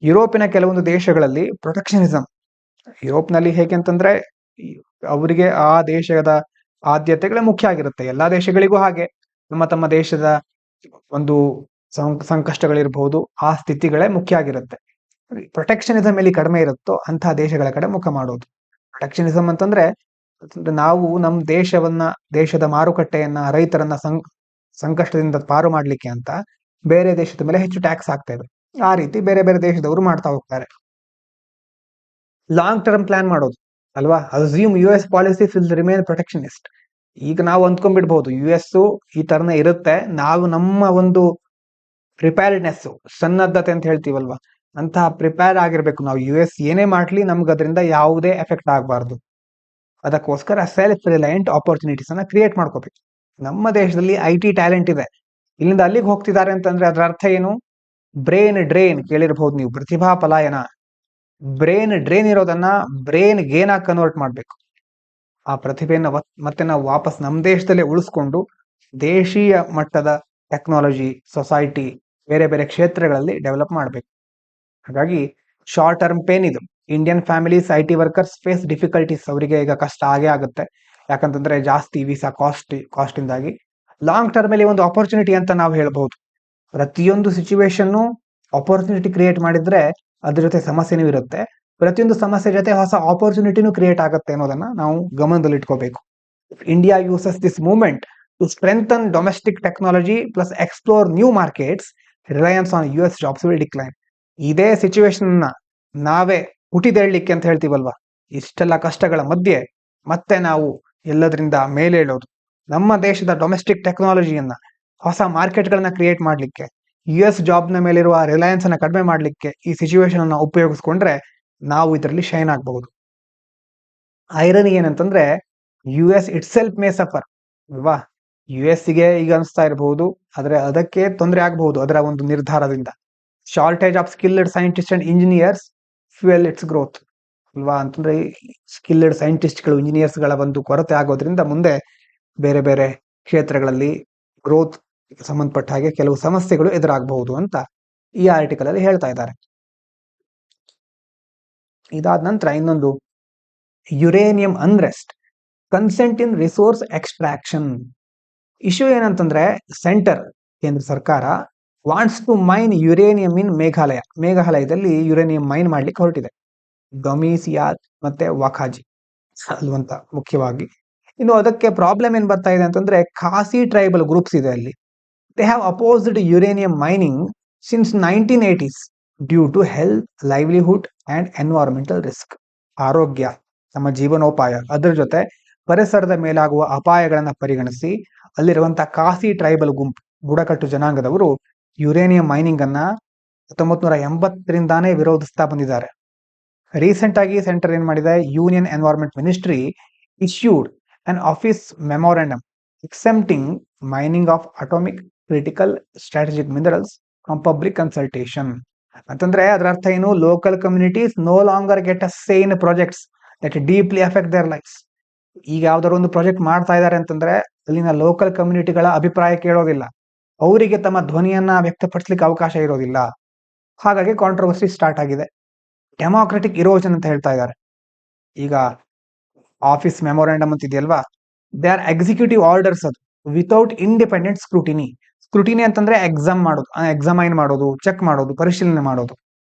ಯುರೋಪಿನ ಕೆಲವೊಂದು ದೇಶಗಳಲ್ಲಿ ಪ್ರೊಟೆಕ್ಷನಿಸಮ್, ಯುರೋಪ್ನಲ್ಲಿ ಹೇಗೆ ಅಂತಂದ್ರೆ ಅವರಿಗೆ ಆ ದೇಶದ ಆದ್ಯತೆಗಳೇ ಮುಖ್ಯ ಆಗಿರುತ್ತೆ. ಎಲ್ಲಾ ದೇಶಗಳಿಗೂ ಹಾಗೆ ತಮ್ಮ ತಮ್ಮ ದೇಶದ ಒಂದು ಸಂಕಷ್ಟಗಳಿರ್ಬಹುದು, ಆ ಸ್ಥಿತಿಗಳೇ ಮುಖ್ಯ ಆಗಿರುತ್ತೆ. ಪ್ರೊಟೆಕ್ಷನಿಸಮ್ ಎಲ್ಲಿ ಕಡಿಮೆ ಇರುತ್ತೋ ಅಂತಹ ದೇಶಗಳ ಕಡೆ ಮುಖ ಮಾಡೋದು. ಪ್ರೊಟೆಕ್ಷನಿಸಮ್ ಅಂತಂದ್ರೆ ನಾವು ನಮ್ಮ ದೇಶದ ಮಾರುಕಟ್ಟೆಯನ್ನ, ರೈತರನ್ನ ಸಂಕಷ್ಟದಿಂದ ಪಾರು ಮಾಡ್ಲಿಕ್ಕೆ ಅಂತ ಬೇರೆ ದೇಶದ ಮೇಲೆ ಹೆಚ್ಚು ಟ್ಯಾಕ್ಸ್ ಹಾಕ್ತೇವೆ. ಆ ರೀತಿ ಬೇರೆ ಬೇರೆ ದೇಶದವರು ಮಾಡ್ತಾ ಹೋಗ್ತಾರೆ. ಲಾಂಗ್ ಟರ್ಮ್ ಪ್ಲಾನ್ ಮಾಡೋದು ಅಲ್ವಾ, assume US policies will remain ಪ್ರೊಟೆಕ್ಷನಿಸ್ಟ್. ಈಗ ನಾವು ಅಂದ್ಕೊಂಡ್ಬಿಡ್ಬಹುದು US ಈ ತರನೇ ಇರುತ್ತೆ, ನಾವು ನಮ್ಮ ಒಂದು ಪ್ರಿಪೇರ್ಡ್ನೆಸ್, ಸನ್ನದ್ಧತೆ ಅಂತ ಹೇಳ್ತೀವಲ್ವಾ, ಅಂತಹ ಪ್ರಿಪೇರ್ ಆಗಿರ್ಬೇಕು ನಾವು. US ಏನೇ ಮಾಡ್ಲಿ ನಮ್ಗೆ ಅದರಿಂದ ಯಾವುದೇ ಎಫೆಕ್ಟ್ ಆಗಬಾರ್ದು. ಅದಕ್ಕೋಸ್ಕರ ಸೆಲ್ಫ್ ರಿಲಯಂಟ್ ಆಪರ್ಚುನಿಟೀಸ್ ಅನ್ನ ಕ್ರಿಯೇಟ್ ಮಾಡ್ಕೋಬೇಕು. ನಮ್ಮ ದೇಶದಲ್ಲಿ IT ಟ್ಯಾಲೆಂಟ್ ಇದೆ, ಇಲ್ಲಿಂದ ಅಲ್ಲಿಗೆ ಹೋಗ್ತಿದ್ದಾರೆ ಅಂತಂದ್ರೆ ಅದರ ಅರ್ಥ ಏನು? ಬ್ರೇನ್ ಡ್ರೈನ್ ಕೇಳಿರ್ಬಹುದು ನೀವು, ಪ್ರತಿಭಾ ಪಲಾಯನ. ಬ್ರೇನ್ ಡ್ರೈನ್ ಇರೋದನ್ನ ಬ್ರೇನ್ ಗೇನ್ ಆಗಿ ಕನ್ವರ್ಟ್ ಮಾಡ್ಬೇಕು. ಆ ಪ್ರತಿಭೆಯನ್ನ ಮತ್ತೆ ನಾವು ವಾಪಸ್ ನಮ್ಮ ದೇಶದಲ್ಲೇ ಉಳಿಸ್ಕೊಂಡು ದೇಶೀಯ ಮಟ್ಟದ ಟೆಕ್ನಾಲಜಿ, ಸೊಸೈಟಿ, ಬೇರೆ ಬೇರೆ ಕ್ಷೇತ್ರಗಳಲ್ಲಿ ಡೆವಲಪ್ ಮಾಡಬೇಕು. ಹಾಗಾಗಿ ಶಾರ್ಟ್ ಟರ್ಮ್ ಪೇನ್ ಇದು. Indian families, IT workers face difficulties, ಅವರಿಗೆ ಈಗ ಕಷ್ಟ ಆಗೇ ಆಗುತ್ತೆ, ಯಾಕಂತಂದ್ರೆ ಜಾಸ್ತಿ ವೀಸಾ ಕಾಸ್ಟ್ ಇಂದಾಗಿ. ಲಾಂಗ್ ಟರ್ಮ್ ಅಲ್ಲಿ ಒಂದು ಆಪರ್ಚುನಿಟಿ ಅಂತ ನಾವು ಹೇಳ್ಬಹುದು. ಪ್ರತಿಯೊಂದು ಸಿಚುವೇಶನ್ ಆಪರ್ಚುನಿಟಿ ಕ್ರಿಯೇಟ್ ಮಾಡಿದ್ರೆ ಅದ್ರ ಜೊತೆ ಸಮಸ್ಯೆನೂ ಇರುತ್ತೆ, ಪ್ರತಿಯೊಂದು ಸಮಸ್ಯೆ ಜೊತೆ ಹೊಸ ಆಪರ್ಚುನಿಟಿನೂ ಕ್ರಿಯೇಟ್ ಆಗುತ್ತೆ ಅನ್ನೋದನ್ನ ನಾವು ಗಮನದಲ್ಲಿ ಇಟ್ಕೋಬೇಕು. India uses this movement to strengthen domestic technology plus explore new markets, reliance on US jobs will decline. ಇದೇ ಸಿಚುವೇಶನ್ ನಾವೇ ಹುಟ್ಟಿದೇಳಲಿಕ್ಕೆ ಅಂತ ಹೇಳ್ತೀವಲ್ವಾ, ಇಷ್ಟೆಲ್ಲ ಕಷ್ಟಗಳ ಮಧ್ಯೆ ಮತ್ತೆ ನಾವು ಎಲ್ಲದರಿಂದ ಮೇಲೇಳೋದು, ನಮ್ಮ ದೇಶದ ಡೊಮೆಸ್ಟಿಕ್ ಟೆಕ್ನಾಲಜಿಯನ್ನ, ಹೊಸ ಮಾರ್ಕೆಟ್ಗಳನ್ನ ಕ್ರಿಯೇಟ್ ಮಾಡ್ಲಿಕ್ಕೆ, US ಜಾಬ್ನ ಮೇಲಿರುವ ರಿಲಯನ್ಸ್ ಅನ್ನ ಕಡಿಮೆ ಮಾಡ್ಲಿಕ್ಕೆ ಈ ಸಿಚುವೇಶನ್ ಅನ್ನ ಉಪಯೋಗಿಸ್ಕೊಂಡ್ರೆ ನಾವು ಇದರಲ್ಲಿ ಶೈನ್ ಆಗಬಹುದು. ಐರನಿ ಏನಂತಂದ್ರೆ US it self May suffer ಅಲ್ವಾ. US ಗೆ ಈಗ ಅನಿಸ್ತಾ ಇರಬಹುದು, ಆದ್ರೆ ಅದಕ್ಕೆ ತೊಂದರೆ ಆಗಬಹುದು ಅದರ ಒಂದು ನಿರ್ಧಾರದಿಂದ. Shortage of skilled scientist and engineers fuel it's growth ಅಲ್ವಾ. ಅಂತಂದ್ರೆ ಸ್ಕಿಲ್ಡ್ ಸೈಂಟಿಸ್ಟ್ಗಳು, ಇಂಜಿನಿಯರ್ಸ್ಗಳ ಒಂದು ಕೊರತೆ ಆಗೋದ್ರಿಂದ ಮುಂದೆ ಬೇರೆ ಬೇರೆ ಕ್ಷೇತ್ರಗಳಲ್ಲಿ ಗ್ರೋತ್ ಸಂಬಂಧಪಟ್ಟ ಹಾಗೆ ಕೆಲವು ಸಮಸ್ಯೆಗಳು ಎದುರಾಗಬಹುದು ಅಂತ ಈ ಆರ್ಟಿಕಲ್ ಅಲ್ಲಿ ಹೇಳ್ತಾ ಇದ್ದಾರೆ. ಇದಾದ ನಂತರ ಇನ್ನೊಂದು, uranium unrest, consent in resource extraction. Issue ಏನಂತಂದ್ರೆ ಸೆಂಟರ್, ಕೇಂದ್ರ ಸರ್ಕಾರ wants to mine uranium in Meghalaya. ಮೇಘಾಲಯದಲ್ಲಿ ಯುರೇನಿಯಂ ಮೈನ್ ಮಾಡ್ಲಿಕ್ಕೆ ಹೊರಟಿದೆ, ಡೊಮಿಸಿಯಾತ್ ಮತ್ತೆ ವಾಖಾಜಿ ಅಲ್ವಂತ ಮುಖ್ಯವಾಗಿ. ಇನ್ನು ಅದಕ್ಕೆ ಪ್ರಾಬ್ಲಮ್ ಏನ್ ಬರ್ತಾ ಇದೆ ಅಂತಂದ್ರೆ, ಖಾಸಿ ಟ್ರೈಬಲ್ ಗ್ರೂಪ್ಸ್ ಇದೆ ಅಲ್ಲಿ. They have opposed uranium mining since 1980s due to health, livelihood and environmental risk. ಆರೋಗ್ಯ, ನಮ್ಮ ಜೀವನೋಪಾಯ, ಅದರ ಜೊತೆ ಪರಿಸರದ ಮೇಲಾಗುವ ಅಪಾಯಗಳನ್ನ ಪರಿಗಣಿಸಿ ಅಲ್ಲಿರುವಂತಹ ಖಾಸಿ ಟ್ರೈಬಲ್ ಗುಂಪು, ಬುಡಕಟ್ಟು ಜನಾಂಗದವರು ಯುರೇನಿಯಂ ಮೈನಿಂಗ್ ಅನ್ನ 1980ರಿಂದಾನೇ ವಿರೋಧಿಸ್ತಾ ಬಂದಿದ್ದಾರೆ. ರೀಸೆಂಟ್ ಆಗಿ ಸೆಂಟರ್ ಏನ್ ಮಾಡಿದೆ, union environment ministry issued an office memorandum exempting mining of atomic critical strategic minerals from public consultation. ಅಂತಂದ್ರೆ ಅದರ ಅರ್ಥ ಏನು, local communities no longer get a say in projects that deeply affect their lives. ಈಗ ಯಾವ್ದಾದ್ರು ಒಂದು project ಮಾಡ್ತಾ ಇದ್ದಾರೆ ಅಂತಂದ್ರೆ ಅಲ್ಲಿನ ಲೋಕಲ್ ಕಮ್ಯುನಿಟಿಗಳ ಅಭಿಪ್ರಾಯ ಕೇಳೋದಿಲ್ಲ, ಅವರಿಗೆ ತಮ್ಮ ಧ್ವನಿಯನ್ನ ವ್ಯಕ್ತಪಡಿಸ್ಲಿಕ್ಕೆ ಅವಕಾಶ ಇರೋದಿಲ್ಲ. ಹಾಗಾಗಿ ಕಾಂಟ್ರವರ್ಸಿ ಸ್ಟಾರ್ಟ್ ಆಗಿದೆ. ಡೆಮಾಕ್ರೆಟಿಕ್ ಇರೋಷನ್ ಅಂತ ಹೇಳ್ತಾ ಇದ್ದಾರೆ. ಈಗ ಆಫೀಸ್ ಮೆಮೊರಾಂಡಮ್ ಅಂತ ಇದೆಯಲ್ವಾ, ದೇ ಆರ್ ಎಕ್ಸಿಕ್ಯೂಟಿವ್ ಆರ್ಡರ್ಸ್, ಅದು ವಿತೌಟ್ ಇಂಡಿಪೆಂಡೆಂಟ್ ಸ್ಕ್ರೂಟಿನಿ. ಸ್ಕ್ರೂಟಿನಿ ಅಂತಂದ್ರೆ ಎಕ್ಸಾಮೈನ್ ಮಾಡೋದು, ಚೆಕ್ ಮಾಡೋದು, ಪರಿಶೀಲನೆ ಮಾಡೋದು.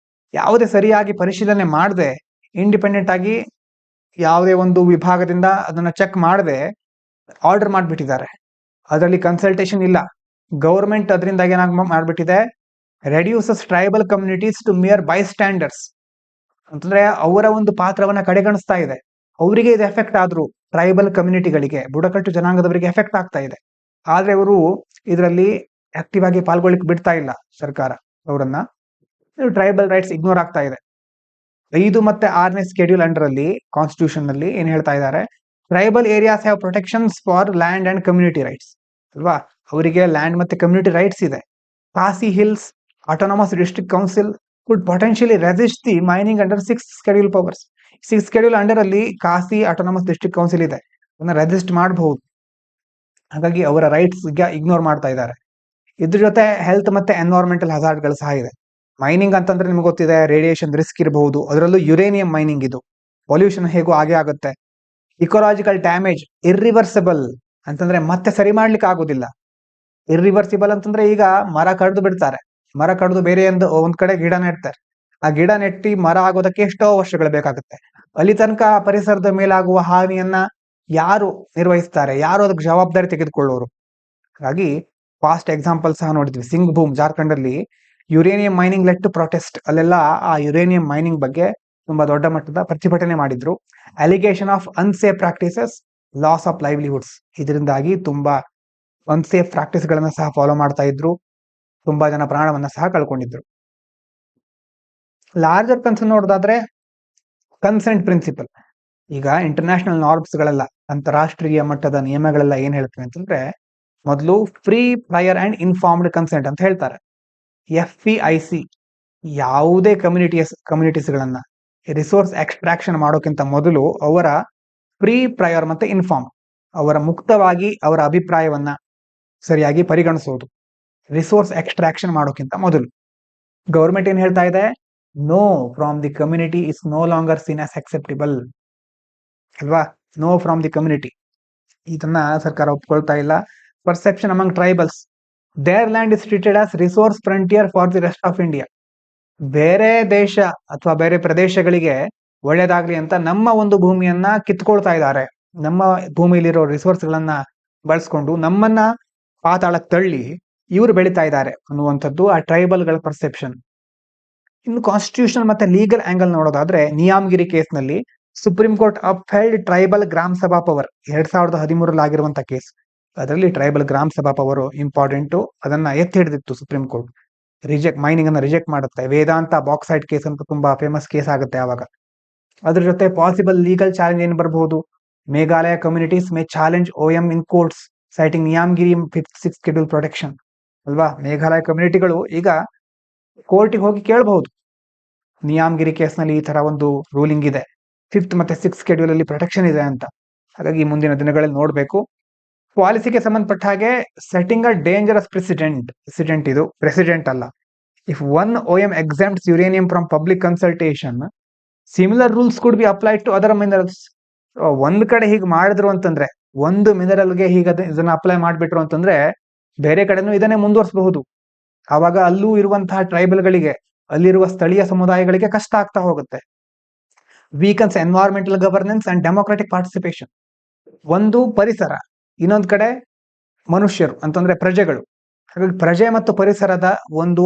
ಯಾವುದೇ ಸರಿಯಾಗಿ ಪರಿಶೀಲನೆ ಮಾಡದೆ, ಇಂಡಿಪೆಂಡೆಂಟ್ ಆಗಿ ಯಾವುದೇ ಒಂದು ವಿಭಾಗದಿಂದ ಅದನ್ನ ಚೆಕ್ ಮಾಡದೆ ಆರ್ಡರ್ ಮಾಡ್ಬಿಟ್ಟಿದ್ದಾರೆ. ಅದರಲ್ಲಿ ಕನ್ಸಲ್ಟೇಷನ್ ಇಲ್ಲ. ಗೌರ್ಮೆಂಟ್ ಅದರಿಂದ ಏನಾಗ ಮಾಡ್ಬಿಟ್ಟಿದೆ, reduces tribal communities to mere bystanders ಅಂತಂದ್ರೆ ಅವರ ಒಂದು ಪಾತ್ರವನ್ನ ಕಡೆಗಣಿಸ್ತಾ ಇದೆ. ಅವರಿಗೆ ಇದು ಎಫೆಕ್ಟ್ ಆದ್ರೂ ಟ್ರೈಬಲ್ ಕಮ್ಯುನಿಟಿಗಳಿಗೆ, ಬುಡಕಟ್ಟು ಜನಾಂಗದವರಿಗೆ ಎಫೆಕ್ಟ್ ಆಗ್ತಾ ಇದೆ. ಆದ್ರೆ ಇವರು ಇದರಲ್ಲಿ ಆಕ್ಟಿವ್ ಆಗಿ ಪಾಲ್ಗೊಳ್ಳಿಕ್ ಬಿಡ್ತಾ ಇಲ್ಲ ಸರ್ಕಾರ ಅವರನ್ನ. ಟ್ರೈಬಲ್ ರೈಟ್ಸ್ ಇಗ್ನೋರ್ ಆಗ್ತಾ ಇದೆ. 5 ಮತ್ತೆ 6ನೇ ಸ್ಕೆಡ್ಯೂಲ್ ಅಂಡರ್ ಅಲ್ಲಿ ಕಾನ್ಸ್ಟಿಟ್ಯೂಷನ್ ನಲ್ಲಿ ಏನ್ ಹೇಳ್ತಾ ಇದ್ದಾರೆ, tribal areas have protections for land and community rights ಅಲ್ವಾ. ಅವರಿಗೆ ಲ್ಯಾಂಡ್ ಮತ್ತೆ ಕಮ್ಯುನಿಟಿ ರೈಟ್ಸ್ ಇದೆ. Khasi hills autonomous district council could potentially resist the mining under 6th schedule powers. 6th schedule under ಅಲ್ಲಿ ಖಾಸಿ ಆಟೋನಮಸ್ ಡಿಸ್ಟ್ರಿಕ್ಟ್ ಕೌನ್ಸಿಲ್ ಇದೆ, ಅದನ್ನ resist ಮಾಡಬಹುದು. ಹಾಗಾಗಿ ಅವರ ರೈಟ್ಸ್ ಇಗ್ನೋರ್ ಮಾಡ್ತಾ ಇದ್ದಾರೆ. ಇದ್ರ ಜೊತೆ ಹೆಲ್ತ್ ಮತ್ತೆ ಎನ್ವೈರನ್ಮೆಂಟಲ್ ಹಜಾರ್ಡ್ಗಳು ಸಹ ಇದೆ. ಮೈನಿಂಗ್ ಅಂತಂದ್ರೆ ನಿಮ್ಗೆ ಗೊತ್ತಿದೆ, ರೇಡಿಯೇಷನ್ ರಿಸ್ಕ್ ಇರಬಹುದು, ಅದರಲ್ಲೂ ಯುರೇನಿಯಂ ಮೈನಿಂಗ್, ಇದು ಪೊಲ್ಯೂಷನ್ ಹೇಗೂ ಆಗೇ ಆಗುತ್ತೆ. ಇಕೋಲಾಜಿಕಲ್ ಡ್ಯಾಮೇಜ್ ಇರ್ರಿವರ್ಸಿಬಲ್ ಅಂತಂದ್ರೆ ಮತ್ತೆ ಸರಿ ಮಾಡ್ಲಿಕ್ಕೆ ಆಗೋದಿಲ್ಲ. ಇರ್ರಿವರ್ಸಿಬಲ್ ಅಂತಂದ್ರೆ ಈಗ ಮರ ಕಡ್ದು ಬಿಡ್ತಾರೆ, ಮರ ಕಡ್ದು ಬೇರೆ ಒಂದ್ ಕಡೆ ಗಿಡ ನೆಡ್ತಾರೆ. ಆ ಗಿಡ ನೆಟ್ಟಿ ಮರ ಆಗೋದಕ್ಕೆ ಎಷ್ಟೋ ವರ್ಷಗಳು ಬೇಕಾಗುತ್ತೆ. ಅಲ್ಲಿ ತನಕ ಪರಿಸರದ ಮೇಲಾಗುವ ಹಾನಿಯನ್ನ ಯಾರು ನಿರ್ವಹಿಸ್ತಾರೆ, ಯಾರು ಅದಕ್ಕೆ ಜವಾಬ್ದಾರಿ ತೆಗೆದುಕೊಳ್ಳೋರು? ಹಾಗಾಗಿ ಫಾಸ್ಟ್ ಎಕ್ಸಾಂಪಲ್ ಸಹ ನೋಡಿದ್ವಿ. ಸಿಂಗ್ ಭೂಮ್ ಜಾರ್ಖಂಡ್ ಅಲ್ಲಿ uranium mining led to protest. ಅಲ್ಲೆಲ್ಲ ಆ ಯುರೇನಿಯಂ ಮೈನಿಂಗ್ ಬಗ್ಗೆ ತುಂಬಾ ದೊಡ್ಡ ಮಟ್ಟದ ಪ್ರತಿಭಟನೆ ಮಾಡಿದ್ರು. Allegation of unsafe practices, loss of livelihoods. ಇದರಿಂದಾಗಿ ತುಂಬಾ ಅನ್ಸೇಫ್ ಪ್ರಾಕ್ಟೀಸ್ ಗಳನ್ನ ಸಹ ಫಾಲೋ ಮಾಡ್ತಾ ಇದ್ರು. ತುಂಬಾ ಜನ ಪ್ರಾಣವನ್ನ ಸಹ ಕಳ್ಕೊಂಡಿದ್ರು. ಲಾರ್ಜರ್ ಕನ್ಸರ್ನ್ ನೋಡೋದಾದ್ರೆ ಕನ್ಸೆಂಟ್ ಪ್ರಿನ್ಸಿಪಲ್. ಈಗ ಇಂಟರ್ನ್ಯಾಷನಲ್ ನಾರ್ಮ್ಸ್ ಗಳೆಲ್ಲ, ಅಂತಾರಾಷ್ಟ್ರೀಯ ಮಟ್ಟದ ನಿಯಮಗಳೆಲ್ಲ ಏನ್ ಹೇಳ್ತವೆ ಅಂತಂದ್ರೆ, ಮೊದಲು free, prior and informed consent ಅಂತ ಹೇಳ್ತಾರೆ. FPIC ಯಾವುದೇ ಕಮ್ಯುನಿಟೀಸ್ಗಳನ್ನ ರಿಸೋರ್ಸ್ ಎಕ್ಸ್ಟ್ರಾಕ್ಷನ್ ಮಾಡೋಕ್ಕಿಂತ ಮೊದಲು ಅವರ ಫ್ರೀ, ಪ್ರಯರ್ ಮತ್ತೆ ಇನ್ಫಾರ್ಮ್, ಅವರ ಮುಕ್ತವಾಗಿ ಅವರ ಅಭಿಪ್ರಾಯವನ್ನ ಸರಿಯಾಗಿ ಪರಿಗಣಿಸೋದು. ರಿಸೋರ್ಸ್ ಎಕ್ಸ್ಟ್ರಾಕ್ಷನ್ ಮಾಡೋಕ್ಕಿಂತ ಮೊದಲು ಗೌರ್ಮೆಂಟ್ ಏನ್ ಹೇಳ್ತಾ ಇದೆ, no from the community is no longer seen as acceptable ಅಲ್ವಾ. ನೋ ಫ್ರಾಮ್ ದಿ ಕಮ್ಯುನಿಟಿ ಇದನ್ನ ಸರ್ಕಾರ ಒಪ್ಕೊಳ್ತಾ ಇಲ್ಲ. Perception among tribals, their land is treated as resource frontier for the rest of India. ಬೇರೆ ದೇಶ ಅಥವಾ ಬೇರೆ ಪ್ರದೇಶಗಳಿಗೆ ಒಳ್ಳೇದಾಗ್ಲಿ ಅಂತ ನಮ್ಮ ಒಂದು ಭೂಮಿಯನ್ನ ಕಿತ್ಕೊಳ್ತಾ ಇದ್ದಾರೆ. ನಮ್ಮ ಭೂಮಿಯಲ್ಲಿರೋ ರಿಸೋರ್ಸ್ ಗಳನ್ನ ಬಳಸ್ಕೊಂಡು ನಮ್ಮನ್ನ ಪಾತಾಳಕ್ಕೆ ತಳ್ಳಿ ಇವರು ಬೆಳೀತಾ ಇದ್ದಾರೆ ಅನ್ನುವಂಥದ್ದು ಆ ಟ್ರೈಬಲ್ ಗಳ ಪರ್ಸೆಪ್ಷನ್. ಇನ್ನು ಕಾನ್ಸ್ಟಿಟ್ಯೂಷನ್ ಮತ್ತೆ ಲೀಗಲ್ ಆಂಗಲ್ ನೋಡೋದಾದ್ರೆ, ನಿಯಾಮಗಿರಿ ಕೇಸ್ ನಲ್ಲಿ ಸುಪ್ರೀಂ ಕೋರ್ಟ್ ಅಪ್ಹೆಲ್ಡ್ ಟ್ರೈಬಲ್ ಗ್ರಾಮ ಸಭಾ ಪವರ್. 2013 ಆಗಿರುವಂತಹ ಕೇಸ್. ಅದರಲ್ಲಿ ಟ್ರೈಬಲ್ ಗ್ರಾಮ ಸಭಾ ಪವರ್ ಇಂಪಾರ್ಟೆಂಟ್, ಅದನ್ನ ಎತ್ತಿ ಹಿಡಿದಿತ್ತು ಸುಪ್ರೀಂ ಕೋರ್ಟ್. ಮೈನಿಂಗ್ ಅನ್ನ ರಿಜೆಕ್ಟ್ ಮಾಡುತ್ತೆ. ವೇದಾಂತ ಬಾಕ್ಸೈಟ್ ಕೇಸ್ ಅಂತ ತುಂಬಾ ಫೇಮಸ್ ಕೇಸ್ ಆಗುತ್ತೆ ಆವಾಗ. ಅದ್ರ ಜೊತೆ ಪಾಸಿಬಲ್ ಲೀಗಲ್ ಚಾಲೆಂಜ್ ಏನ್ ಬರಬಹುದು, Meghalaya communities may challenge OM in courts citing Niyamgiri 5th 6th schedule protection ಅಲ್ವಾ. ಮೇಘಾಲಯ ಕಮ್ಯುನಿಟಿಗಳು ಈಗ ಕೋರ್ಟಿಗೆ ಹೋಗಿ ಕೇಳಬಹುದು, ನಿಯಾಮಗಿರಿ ಕೇಸ್ ನಲ್ಲಿ ಈ ತರ ಒಂದು ರೂಲಿಂಗ್ ಇದೆ, 5th ಮತ್ತೆ 6th ಸ್ಕೆಡ್ಯೂಲ್ ಅಲ್ಲಿ ಪ್ರೊಟೆಕ್ಷನ್ ಇದೆ ಅಂತ. ಹಾಗಾಗಿ ಮುಂದಿನ ದಿನಗಳಲ್ಲಿ ನೋಡ್ಬೇಕು. ಪಾಲಿಸಿಗೆ ಸಂಬಂಧಪಟ್ಟ ಹಾಗೆ ಸೆಟ್ಟಿಂಗ್ ಅ ಡೇಂಜರಸ್ ಪ್ರೆಸಿಡೆಂಟ್ ಇದು ಪ್ರೆಸಿಡೆಂಟ್ ಅಲ್ಲ. If one OM exempts uranium from public consultation, similar rules could be applied to other minerals. ಒಂದ್ ಕಡೆ ಹೀಗೆ ಮಾಡಿದ್ರು ಅಂತಂದ್ರೆ, ಒಂದು ಮಿನರಲ್ಗೆ ಹೀಗೆ ಇದನ್ನ ಅಪ್ಲೈ ಮಾಡ್ಬಿಟ್ರು ಅಂತಂದ್ರೆ ಬೇರೆ ಕಡೆನೂ ಇದನ್ನೇ ಮುಂದುವರಿಸಬಹುದು. ಆವಾಗ ಅಲ್ಲೂ ಇರುವಂತಹ ಟ್ರೈಬಲ್ಗಳಿಗೆ, ಅಲ್ಲಿರುವ ಸ್ಥಳೀಯ ಸಮುದಾಯಗಳಿಗೆ ಕಷ್ಟ ಆಗ್ತಾ ಹೋಗುತ್ತೆ. Weakens environmental governance and democratic participation. ಒಂದು ಪರಿಸರ, ಇನ್ನೊಂದ್ ಕಡೆ ಮನುಷ್ಯರು ಅಂತಂದ್ರೆ ಪ್ರಜೆಗಳು. ಹಾಗಾಗಿ ಪ್ರಜೆ ಮತ್ತು ಪರಿಸರದ ಒಂದು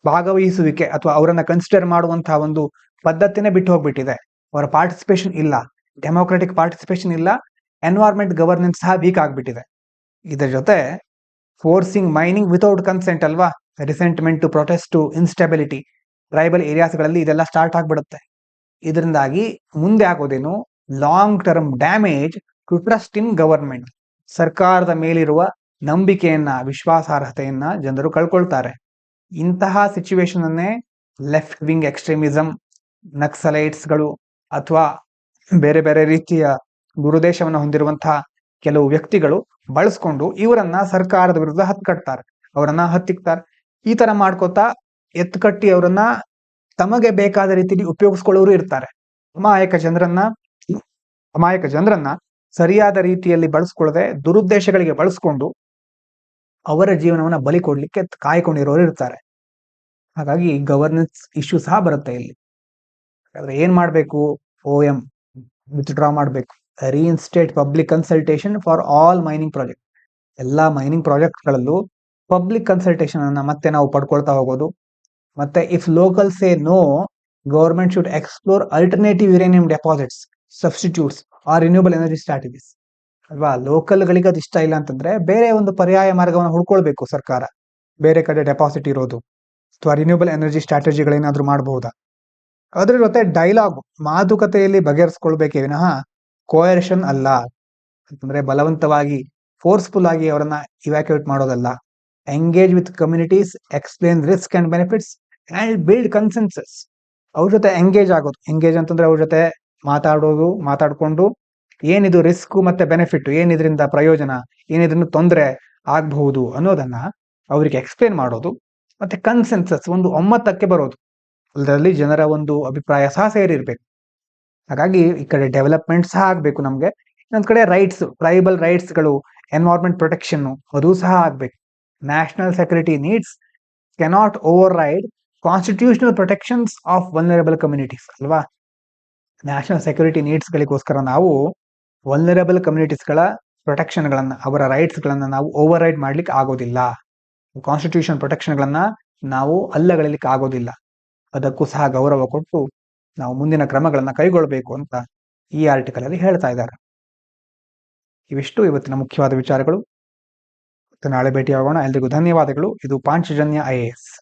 ಭಾಗವಹಿಸುವಿಕೆ ಅಥವಾ ಅವರನ್ನ ಕನ್ಸಿಡರ್ ಮಾಡುವಂತಹ ಒಂದು ಪದ್ಧತಿನೇ ಬಿಟ್ಟು ಹೋಗ್ಬಿಟ್ಟಿದೆ. ಅವರ ಪಾರ್ಟಿಸಿಪೇಷನ್ ಇಲ್ಲ, ಡೆಮೋಕ್ರೆಟಿಕ್ ಪಾರ್ಟಿಸಿಪೇಷನ್ ಇಲ್ಲ, ಎನ್ವೈರನ್ಮೆಂಟ್ ಗವರ್ನೆನ್ಸ್ ಸಹ ವೀಕ್ ಆಗ್ಬಿಟ್ಟಿದೆ. ಇದರ ಜೊತೆ ಫೋರ್ಸಿಂಗ್ ಮೈನಿಂಗ್ ವಿತೌಟ್ ಕನ್ಸೆಂಟ್ ಅಲ್ವಾ, resentment to protest to instability, tribal ಏರಿಯಾಸ್ಗಳಲ್ಲಿ ಇದೆಲ್ಲ ಸ್ಟಾರ್ಟ್ ಆಗ್ಬಿಡುತ್ತೆ. ಇದರಿಂದಾಗಿ ಮುಂದೆ ಆಗೋದೇನು, long term damage to trust in government. ಸರ್ಕಾರದ ಮೇಲಿರುವ ನಂಬಿಕೆಯನ್ನ, ವಿಶ್ವಾಸಾರ್ಹತೆಯನ್ನ ಜನರು ಕಳ್ಕೊಳ್ತಾರೆ. ಇಂತಹ ಸಿಚುವೇಶನ್ ಅನ್ನೇ ಲೆಫ್ಟ್ ವಿಂಗ್ ಎಕ್ಸ್ಟ್ರೀಮಿಸಂ, ನಕ್ಸಲೈಟ್ಸ್ಗಳು ಅಥವಾ ಬೇರೆ ಬೇರೆ ರೀತಿಯ ದುರುದ್ದೇಶವನ್ನು ಹೊಂದಿರುವಂತಹ ಕೆಲವು ವ್ಯಕ್ತಿಗಳು ಬಳಸ್ಕೊಂಡು ಇವರನ್ನ ಸರ್ಕಾರದ ವಿರುದ್ಧ ಹತ್ಕಟ್ತಾರೆ, ಅವರನ್ನ ಹತ್ತಿಕ್ತಾರೆ. ಈ ತರ ಮಾಡ್ಕೋತಾ ಎತ್ಕಟ್ಟಿ ಅವರನ್ನ ತಮಗೆ ಬೇಕಾದ ರೀತಿಯಲ್ಲಿ ಉಪಯೋಗಿಸ್ಕೊಳ್ಳೋರು ಇರ್ತಾರೆ. ಅಮಾಯಕ ಜನರನ್ನ ಸರಿಯಾದ ರೀತಿಯಲ್ಲಿ ಬಳಸ್ಕೊಳ್ಳದೆ ದುರುದ್ದೇಶಗಳಿಗೆ ಬಳಸ್ಕೊಂಡು ಅವರ ಜೀವನವನ್ನ ಬಲಿ ಕೊಡ್ಲಿಕ್ಕೆ ಕಾಯ್ಕೊಂಡಿರೋರು ಇರ್ತಾರೆ. ಹಾಗಾಗಿ ಗವರ್ನೆನ್ಸ್ ಇಶ್ಯೂ ಸಹ ಬರುತ್ತೆ ಇಲ್ಲಿ. ಹಾಗಾದ್ರೆ ಏನ್ ಮಾಡ್ಬೇಕು? OM ವಿತ್ಡ್ರಾ ಮಾಡ್ಬೇಕು. Reinstate public consultation for all mining project. ಎಲ್ಲಾ ಮೈನಿಂಗ್ ಪ್ರಾಜೆಕ್ಟ್ಗಳಲ್ಲೂ ಪಬ್ಲಿಕ್ ಕನ್ಸಲ್ಟೇಷನ್ ಅನ್ನ ಮತ್ತೆ ನಾವು ಪಡ್ಕೊಳ್ತಾ ಹೋಗೋದು. ಮತ್ತೆ if local say no, government should explore alternative uranium deposits, substitutes or renewable energy strategies. ಅಲ್ವಾ? ಲೋಕಲ್ಗಳಿಗೆ ಅದು ಇಷ್ಟ ಇಲ್ಲ ಅಂತಂದ್ರೆ ಬೇರೆ ಒಂದು ಪರ್ಯಾಯ ಮಾರ್ಗವನ್ನು ಹುಡ್ಕೊಳ್ಬೇಕು ಸರ್ಕಾರ. ಬೇರೆ ಕಡೆ ಡೆಪಾಸಿಟ್ ಇರೋದು ಅಥವಾ ರಿನ್ಯೂಬಲ್ ಎನರ್ಜಿ ಸ್ಟ್ರಾಟಜಿಗಳೇನಾದ್ರೂ ಮಾಡಬಹುದಾ? ಅದ್ರ ಜೊತೆ ಡೈಲಾಗ್, ಮಾತುಕತೆಯಲ್ಲಿ ಬಗೆಹರಿಸ್ಕೊಳ್ಬೇಕೇ ವಿನಃ ಕೋಯರ್ಷನ್ ಅಲ್ಲ. ಅಂತಂದ್ರೆ ಬಲವಂತವಾಗಿ ಫೋರ್ಸ್ಫುಲ್ ಆಗಿ ಅವರನ್ನ ಇವ್ಯಾಕ್ಯುಯೇಟ್ ಮಾಡೋದಲ್ಲ. Engage with communities, explain risk and benefits and build consensus. ಅವ್ರ ಜೊತೆ ಎಂಗೇಜ್ ಆಗೋದು. ಎಂಗೇಜ್ ಅಂತಂದ್ರೆ ಅವ್ರ ಜೊತೆ ಮಾತಾಡ್ಕೊಂಡು ಏನಿದು ರಿಸ್ಕ್ ಮತ್ತೆ ಬೆನಿಫಿಟ್, ಏನಿದ್ರಿಂದ ಪ್ರಯೋಜನ, ಏನಿದ್ರಿಂದ ತೊಂದರೆ ಆಗಬಹುದು ಅನ್ನೋದನ್ನ ಅವರಿಗೆ ಎಕ್ಸ್ಪ್ಲೇನ್ ಮಾಡೋದು. ಮತ್ತೆ ಕನ್ಸೆನ್ಸಸ್, ಒಂದು ಒಮ್ಮತಕ್ಕೆ ಬರೋದು. ಅದರಲ್ಲಿ ಜನರ ಒಂದು ಅಭಿಪ್ರಾಯ ಸಹ ಸೇರಿರ್ಬೇಕು. ಹಾಗಾಗಿ ಈ ಕಡೆ ಡೆವಲಪ್ಮೆಂಟ್ ಸಹ ಆಗ್ಬೇಕು ನಮ್ಗೆ. ಇನ್ನೊಂದ್ ಕಡೆ ರೈಟ್ಸ್, ಟ್ರೈಬಲ್ ರೈಟ್ಸ್ಗಳು, ಎನ್ವೈರ್ಮೆಂಟ್ ಪ್ರೊಟೆಕ್ಷನ್ ಅದು ಸಹ ಆಗ್ಬೇಕು. National security needs cannot override constitutional protections of vulnerable communities. ಅಲ್ವಾ? ನ್ಯಾಷನಲ್ ಸೆಕ್ಯೂರಿಟಿ ನೀಡ್ಸ್ ಗಳಿಗೋಸ್ಕರ ನಾವು ವಲ್ನರಬಲ್ ಕಮ್ಯುನಿಟೀಸ್ಗಳ ಪ್ರೊಟೆಕ್ಷನ್ಗಳನ್ನ, ಅವರ ರೈಟ್ಸ್ಗಳನ್ನ ನಾವು ಓವರ್ ರೈಡ್ ಮಾಡ್ಲಿಕ್ಕೆ ಆಗೋದಿಲ್ಲ. ಕಾನ್ಸ್ಟಿಟ್ಯೂಷನ್ ಪ್ರೊಟೆಕ್ಷನ್ಗಳನ್ನ ನಾವು ಅಲ್ಲಗಳಿಲಿಕ್ಕೆ ಆಗೋದಿಲ್ಲ. ಅದಕ್ಕೂ ಸಹ ಗೌರವ ಕೊಟ್ಟು ನಾವು ಮುಂದಿನ ಕ್ರಮಗಳನ್ನ ಕೈಗೊಳ್ಳಬೇಕು ಅಂತ ಈ ಆರ್ಟಿಕಲ್ ಅಲ್ಲಿ ಹೇಳ್ತಾ ಇದ್ದಾರೆ. ಇವಿಷ್ಟು ಇವತ್ತಿನ ಮುಖ್ಯವಾದ ವಿಚಾರಗಳು. ನಾಳೆ ಭೇಟಿಯಾಗೋಣ. ಎಲ್ರಿಗೂ ಧನ್ಯವಾದಗಳು. ಇದು ಪಾಂಚಜನ್ಯ IAS.